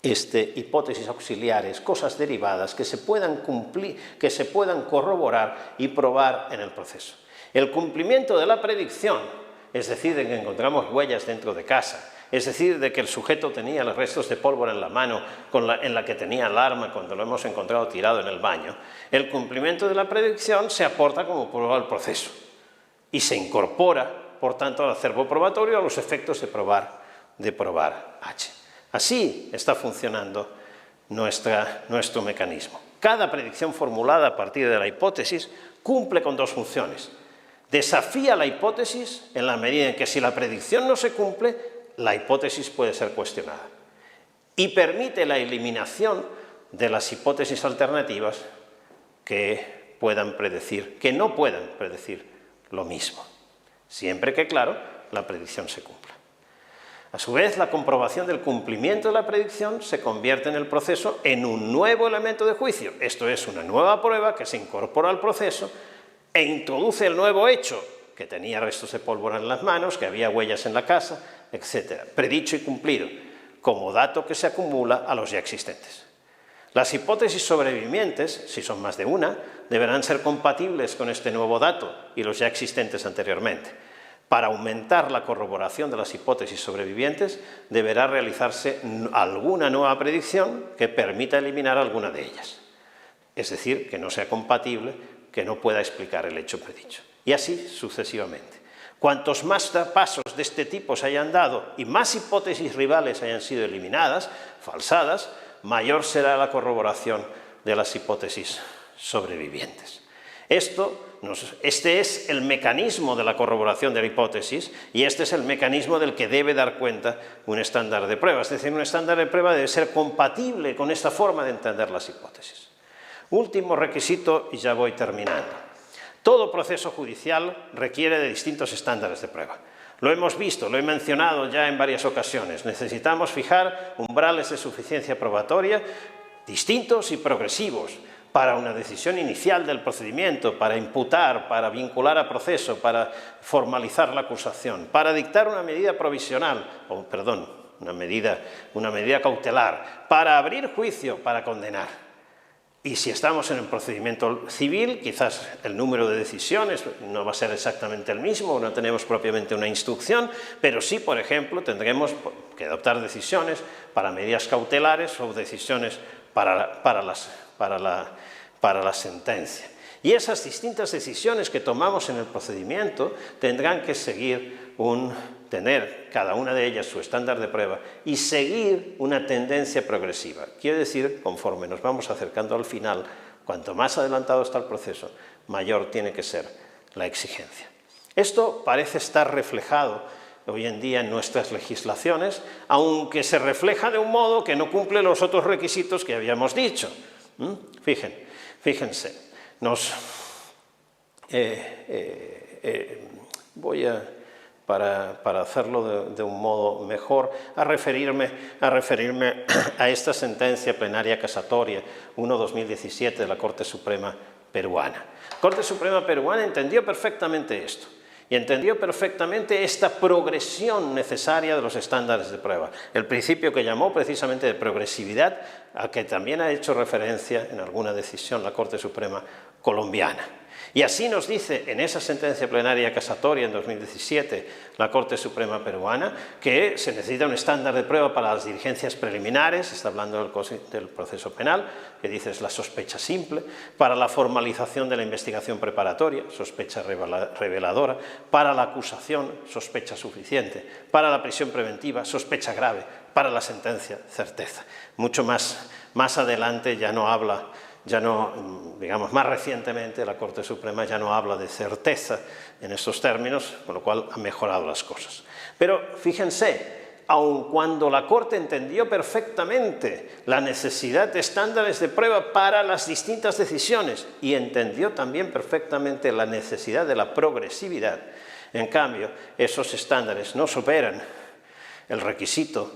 hipótesis auxiliares, cosas derivadas que se puedan cumplir, que se puedan corroborar y probar en el proceso. El cumplimiento de la predicción, es decir, de que encontramos huellas dentro de casa, es decir, de que el sujeto tenía los restos de pólvora en la mano en la que tenía el arma cuando lo hemos encontrado tirado en el baño, el cumplimiento de la predicción se aporta como prueba al proceso y se incorpora, por tanto, al acervo probatorio a los efectos de probar H. Así está funcionando nuestro mecanismo. Cada predicción formulada a partir de la hipótesis cumple con dos funciones. Desafía la hipótesis en la medida en que si la predicción no se cumple, la hipótesis puede ser cuestionada. Y permite la eliminación de las hipótesis alternativas que no puedan predecir lo mismo. Siempre que, claro, la predicción se cumpla. A su vez, la comprobación del cumplimiento de la predicción se convierte en el proceso en un nuevo elemento de juicio. Esto es una nueva prueba que se incorpora al proceso e introduce el nuevo hecho, que tenía restos de pólvora en las manos, que había huellas en la casa, etc., predicho y cumplido, como dato que se acumula a los ya existentes. Las hipótesis sobrevivientes, si son más de una, deberán ser compatibles con este nuevo dato y los ya existentes anteriormente. Para aumentar la corroboración de las hipótesis sobrevivientes, deberá realizarse alguna nueva predicción que permita eliminar alguna de ellas. Es decir, que no sea compatible, que no pueda explicar el hecho predicho. Y así sucesivamente. Cuantos más pasos de este tipo se hayan dado y más hipótesis rivales hayan sido eliminadas, falsadas, mayor será la corroboración de las hipótesis sobrevivientes. Este es el mecanismo de la corroboración de la hipótesis y este es el mecanismo del que debe dar cuenta un estándar de prueba. Es decir, un estándar de prueba debe ser compatible con esta forma de entender las hipótesis. Último requisito y ya voy terminando. Todo proceso judicial requiere de distintos estándares de prueba. Lo hemos visto, lo he mencionado ya en varias ocasiones. Necesitamos fijar umbrales de suficiencia probatoria distintos y progresivos para una decisión inicial del procedimiento, para imputar, para vincular a proceso, para formalizar la acusación, para dictar una medida provisional, una medida cautelar, para abrir juicio, para condenar. Y si estamos en el procedimiento civil, quizás el número de decisiones no va a ser exactamente el mismo, no tenemos propiamente una instrucción, pero sí, por ejemplo, tendremos que adoptar decisiones para medidas cautelares o decisiones para la sentencia. Y esas distintas decisiones que tomamos en el procedimiento tendrán que tener cada una de ellas su estándar de prueba y seguir una tendencia progresiva. Quiere decir, conforme nos vamos acercando al final, cuanto más adelantado está el proceso, mayor tiene que ser la exigencia. Esto parece estar reflejado hoy en día en nuestras legislaciones, aunque se refleja de un modo que no cumple los otros requisitos que habíamos dicho. Fíjense, voy para hacerlo de un modo mejor, a referirme a esta sentencia plenaria casatoria 1/2017 de la Corte Suprema peruana. La Corte Suprema peruana entendió perfectamente esto y entendió perfectamente esta progresión necesaria de los estándares de prueba. El principio que llamó precisamente de progresividad, a que también ha hecho referencia en alguna decisión la Corte Suprema colombiana. Y así nos dice en esa sentencia plenaria casatoria en 2017 la Corte Suprema peruana que se necesita un estándar de prueba para las diligencias preliminares, está hablando del proceso penal, que dice es la sospecha simple, para la formalización de la investigación preparatoria, sospecha reveladora, para la acusación, sospecha suficiente, para la prisión preventiva, sospecha grave, para la sentencia, certeza. Mucho más adelante ya no habla, digamos, más recientemente la Corte Suprema ya no habla de certeza en estos términos, con lo cual ha mejorado las cosas. Pero fíjense, aun cuando la Corte entendió perfectamente la necesidad de estándares de prueba para las distintas decisiones y entendió también perfectamente la necesidad de la progresividad, en cambio, esos estándares no superan el requisito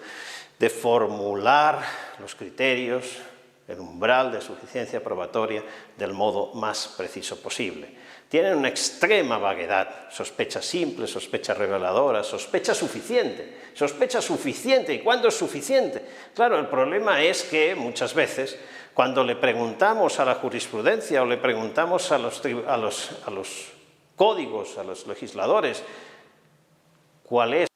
de formular los criterios, el umbral de suficiencia probatoria del modo más preciso posible. Tienen una extrema vaguedad, sospecha simple, sospecha reveladora, sospecha suficiente. Sospecha suficiente, ¿y cuándo es suficiente? Claro, el problema es que muchas veces cuando le preguntamos a la jurisprudencia o le preguntamos a los códigos, a los legisladores, ¿cuál es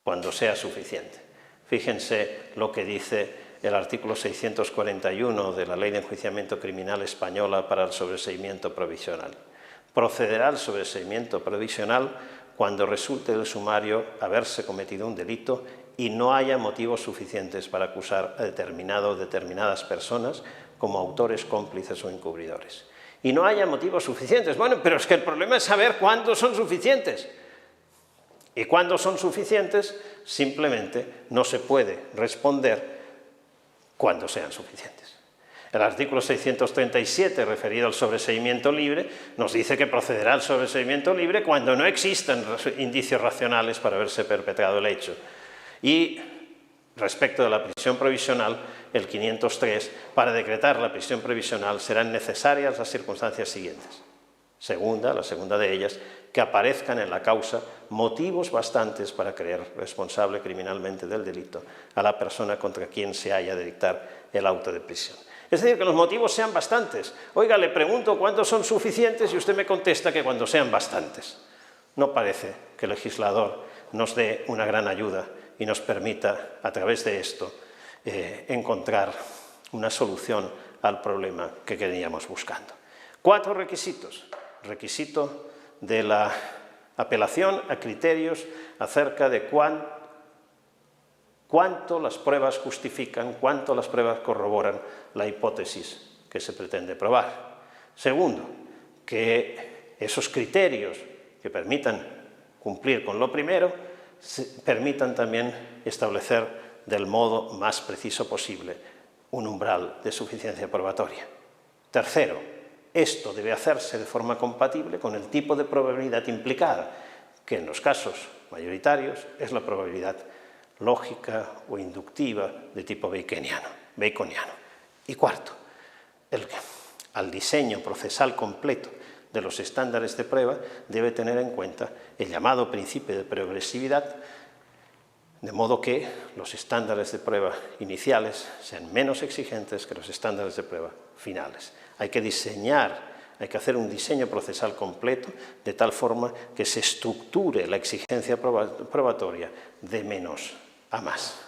cuando sea suficiente? Fíjense lo que dice el artículo 641 de la Ley de Enjuiciamiento Criminal Española para el sobreseimiento provisional. Procederá al sobreseimiento provisional cuando resulte del sumario haberse cometido un delito y no haya motivos suficientes para acusar a determinado o determinadas personas como autores, cómplices o encubridores. Y no haya motivos suficientes. Bueno, pero es que el problema es saber cuándo son suficientes. Y cuando son suficientes, simplemente no se puede responder cuando sean suficientes. El artículo 637, referido al sobreseimiento libre, nos dice que procederá al sobreseimiento libre cuando no existan indicios racionales para haberse perpetrado el hecho. Y respecto de la prisión provisional, el 503, para decretar la prisión provisional serán necesarias las circunstancias siguientes. La segunda de ellas, que aparezcan en la causa motivos bastantes para creer responsable criminalmente del delito a la persona contra quien se haya de dictar el auto de prisión. Es decir, que los motivos sean bastantes. Oiga, le pregunto cuántos son suficientes y usted me contesta que cuando sean bastantes. No parece que el legislador nos dé una gran ayuda y nos permita, a través de esto, encontrar una solución al problema que veníamos buscando. 4 requisitos. Requisito de la apelación a criterios acerca de cuánto las pruebas justifican, cuánto las pruebas corroboran la hipótesis que se pretende probar. Segundo, que esos criterios que permitan cumplir con lo primero permitan también establecer del modo más preciso posible un umbral de suficiencia probatoria. Tercero, esto debe hacerse de forma compatible con el tipo de probabilidad implicada, que en los casos mayoritarios es la probabilidad lógica o inductiva de tipo baconiano. Y cuarto, al diseño procesal completo de los estándares de prueba debe tener en cuenta el llamado principio de progresividad, de modo que los estándares de prueba iniciales sean menos exigentes que los estándares de prueba finales. Hay que hacer un diseño procesal completo de tal forma que se estructure la exigencia probatoria de menos a más.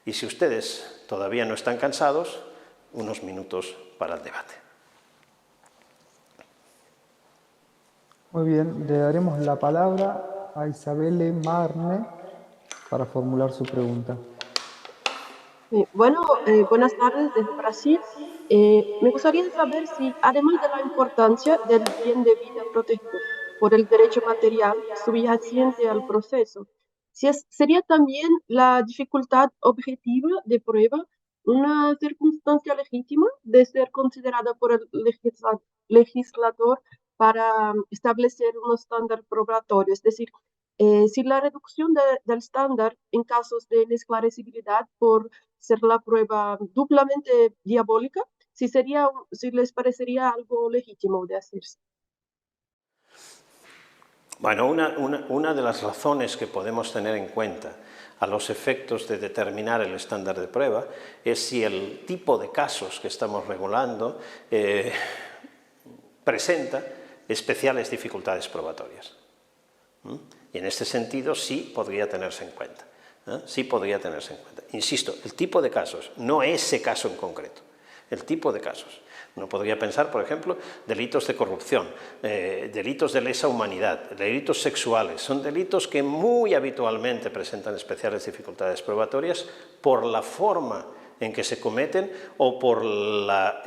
Y si ustedes todavía no están cansados, unos minutos para el debate. Muy bien, le daremos la palabra a Isabelle Marne para formular su pregunta. Buenas tardes desde Brasil. Me gustaría saber si, además de la importancia del bien de vida protegido por el derecho material subyacente al proceso, sería también la dificultad objetiva de prueba una circunstancia legítima de ser considerada por el legislador para establecer un estándar probatorio. Es decir, si la reducción del estándar en casos de inesclarecibilidad por ser la prueba duplamente diabólica, si les parecería algo legítimo de hacerse. Bueno, una de las razones que podemos tener en cuenta a los efectos de determinar el estándar de prueba es si el tipo de casos que estamos regulando presenta especiales dificultades probatorias. Y en este sentido sí podría tenerse en cuenta. Sí podría tenerse en cuenta. Insisto, el tipo de casos, no ese caso en concreto, el tipo de casos. Uno podría pensar, por ejemplo, delitos de corrupción, delitos de lesa humanidad, delitos sexuales. Son delitos que muy habitualmente presentan especiales dificultades probatorias por la forma en que se cometen o por la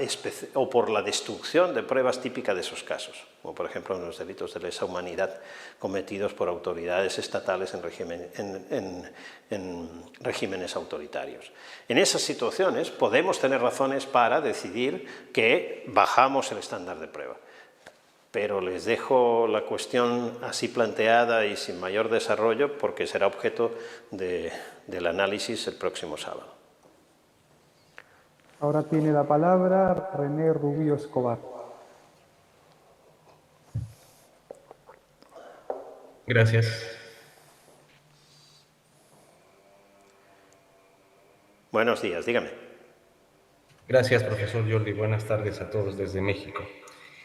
destrucción de pruebas típicas de esos casos, como por ejemplo en los delitos de lesa humanidad cometidos por autoridades estatales en regímenes autoritarios. En esas situaciones podemos tener razones para decidir que bajamos el estándar de prueba. Pero les dejo la cuestión así planteada y sin mayor desarrollo porque será objeto del análisis el próximo sábado. Ahora tiene la palabra René Rubio Escobar. Gracias. Buenos días, dígame. Gracias, profesor Jordi. Buenas tardes a todos desde México.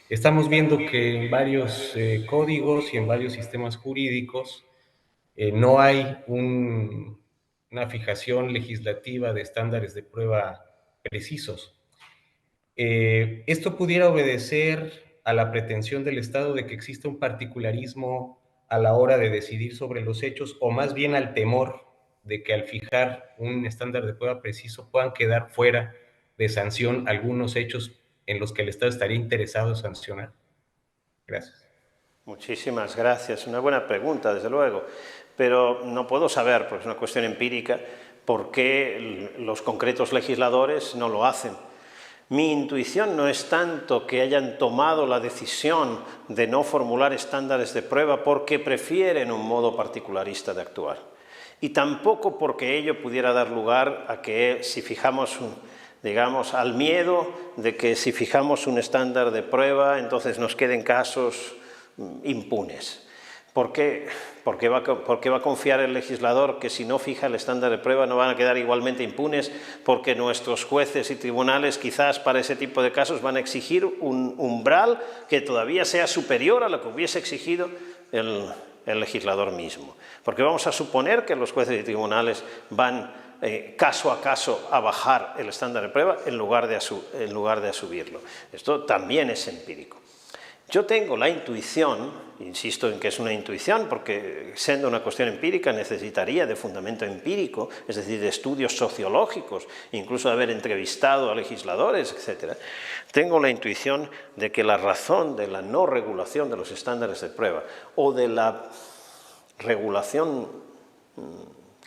Estamos viendo que en varios códigos y en varios sistemas jurídicos no hay una fijación legislativa de estándares de prueba precisos. Esto pudiera obedecer a la pretensión del Estado de que exista un particularismo a la hora de decidir sobre los hechos, o más bien al temor de que al fijar un estándar de prueba preciso puedan quedar fuera de sanción algunos hechos en los que el Estado estaría interesado en sancionar. Gracias. Muchísimas gracias. Una buena pregunta, desde luego, pero no puedo saber, porque es una cuestión empírica, por qué los concretos legisladores no lo hacen. Mi intuición no es tanto que hayan tomado la decisión de no formular estándares de prueba porque prefieren un modo particularista de actuar. Y tampoco porque ello pudiera dar lugar a que si fijamos digamos, al miedo de que si fijamos un estándar de prueba, entonces nos queden casos impunes. ¿Por qué va a confiar el legislador que si no fija el estándar de prueba no van a quedar igualmente impunes? Porque nuestros jueces y tribunales quizás para ese tipo de casos van a exigir un umbral que todavía sea superior a lo que hubiese exigido el legislador mismo. Porque vamos a suponer que los jueces y tribunales van caso a caso a bajar el estándar de prueba en lugar de subirlo. Esto también es empírico. Yo tengo la intuición, insisto en que es una intuición porque siendo una cuestión empírica necesitaría de fundamento empírico, es decir, de estudios sociológicos, incluso de haber entrevistado a legisladores, etc. Tengo la intuición de que la razón de la no regulación de los estándares de prueba o de la regulación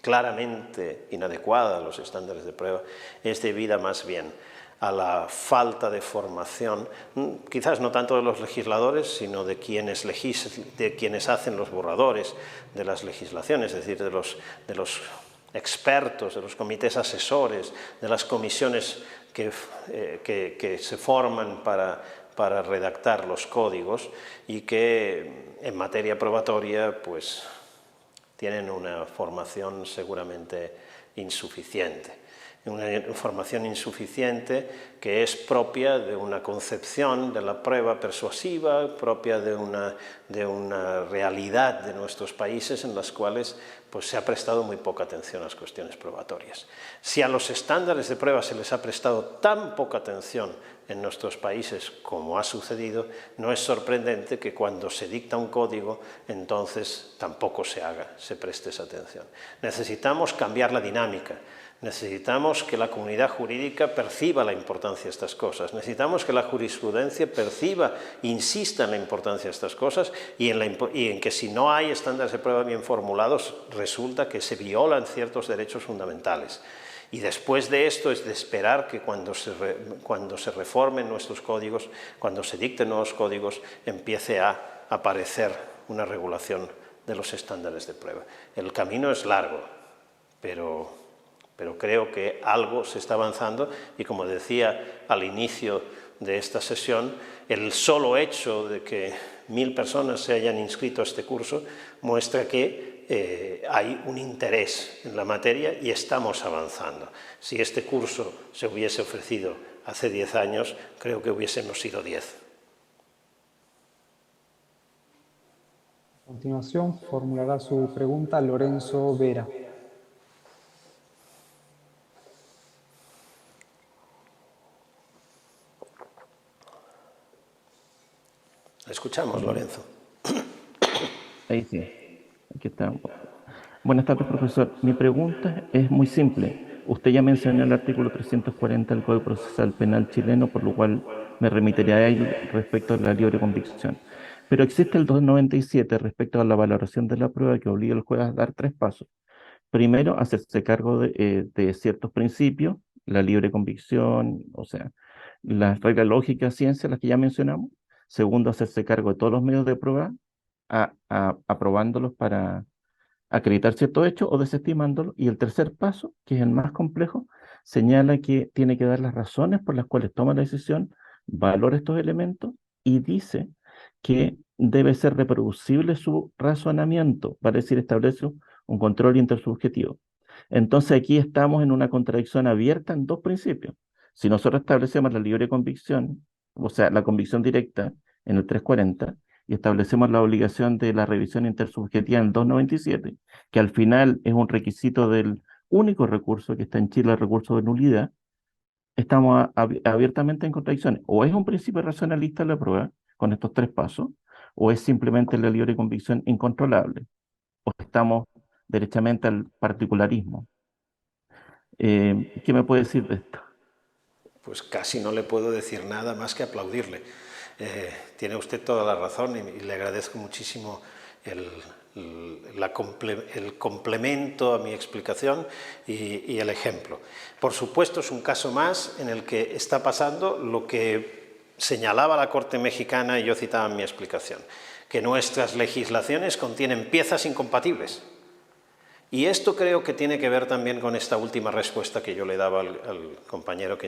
claramente inadecuada de los estándares de prueba es debida más bien a la falta de formación, quizás no tanto de los legisladores, sino de quienes hacen los borradores de las legislaciones, es decir, de los expertos, de los comités asesores, de las comisiones que se forman para redactar los códigos y que en materia probatoria pues tienen una formación seguramente insuficiente. Una información insuficiente que es propia de una concepción de la prueba persuasiva, propia de una realidad de nuestros países en las cuales pues, se ha prestado muy poca atención a las cuestiones probatorias. Si a los estándares de prueba se les ha prestado tan poca atención en nuestros países como ha sucedido, no es sorprendente que cuando se dicta un código, entonces tampoco se preste esa atención. Necesitamos cambiar la dinámica. Necesitamos que la comunidad jurídica perciba la importancia de estas cosas. Necesitamos que la jurisprudencia perciba, insista en la importancia de estas cosas y en que si no hay estándares de prueba bien formulados, resulta que se violan ciertos derechos fundamentales. Y después de esto es de esperar que cuando se reformen nuestros códigos, cuando se dicten nuevos códigos, empiece a aparecer una regulación de los estándares de prueba. El camino es largo, pero creo que algo se está avanzando y, como decía al inicio de esta sesión, el solo hecho de que 1000 personas se hayan inscrito a este curso muestra que hay un interés en la materia y estamos avanzando. Si este curso se hubiese ofrecido hace 10 años, creo que hubiésemos sido 10. A continuación, formulará su pregunta Lorenzo Vera. Escuchamos, Lorenzo. Ahí sí, aquí está. Buenas tardes, profesor. Mi pregunta es muy simple. Usted ya mencionó el artículo 340 del Código Procesal Penal chileno, por lo cual me remitiría a él respecto a la libre convicción. Pero existe el 297 respecto a la valoración de la prueba que obliga al juez a dar 3 pasos. Primero, hacerse cargo de ciertos principios, la libre convicción, o sea, las reglas lógicas, ciencias, las que ya mencionamos. Segundo, hacerse cargo de todos los medios de prueba, aprobándolos para acreditar cierto hecho o desestimándolo. Y el tercer paso, que es el más complejo, señala que tiene que dar las razones por las cuales toma la decisión, valora estos elementos y dice que debe ser reproducible su razonamiento, vale decir, establece un control intersubjetivo. Entonces aquí estamos en una contradicción abierta en 2 principios. Si nosotros establecemos la libre convicción, o sea, la convicción directa en el 340, y establecemos la obligación de la revisión intersubjetiva en el 297, que al final es un requisito del único recurso que está en Chile, el recurso de nulidad, estamos abiertamente en contradicciones. O es un principio racionalista la prueba, con estos 3 pasos, o es simplemente la libre convicción incontrolable, o estamos derechamente al particularismo. ¿Qué me puede decir de esto? Pues casi no le puedo decir nada más que aplaudirle. Tiene usted toda la razón y le agradezco muchísimo el complemento a mi explicación y el ejemplo. Por supuesto, es un caso más en el que está pasando lo que señalaba la Corte Mexicana y yo citaba en mi explicación, que nuestras legislaciones contienen piezas incompatibles. Y esto creo que tiene que ver también con esta última respuesta que yo le daba al compañero que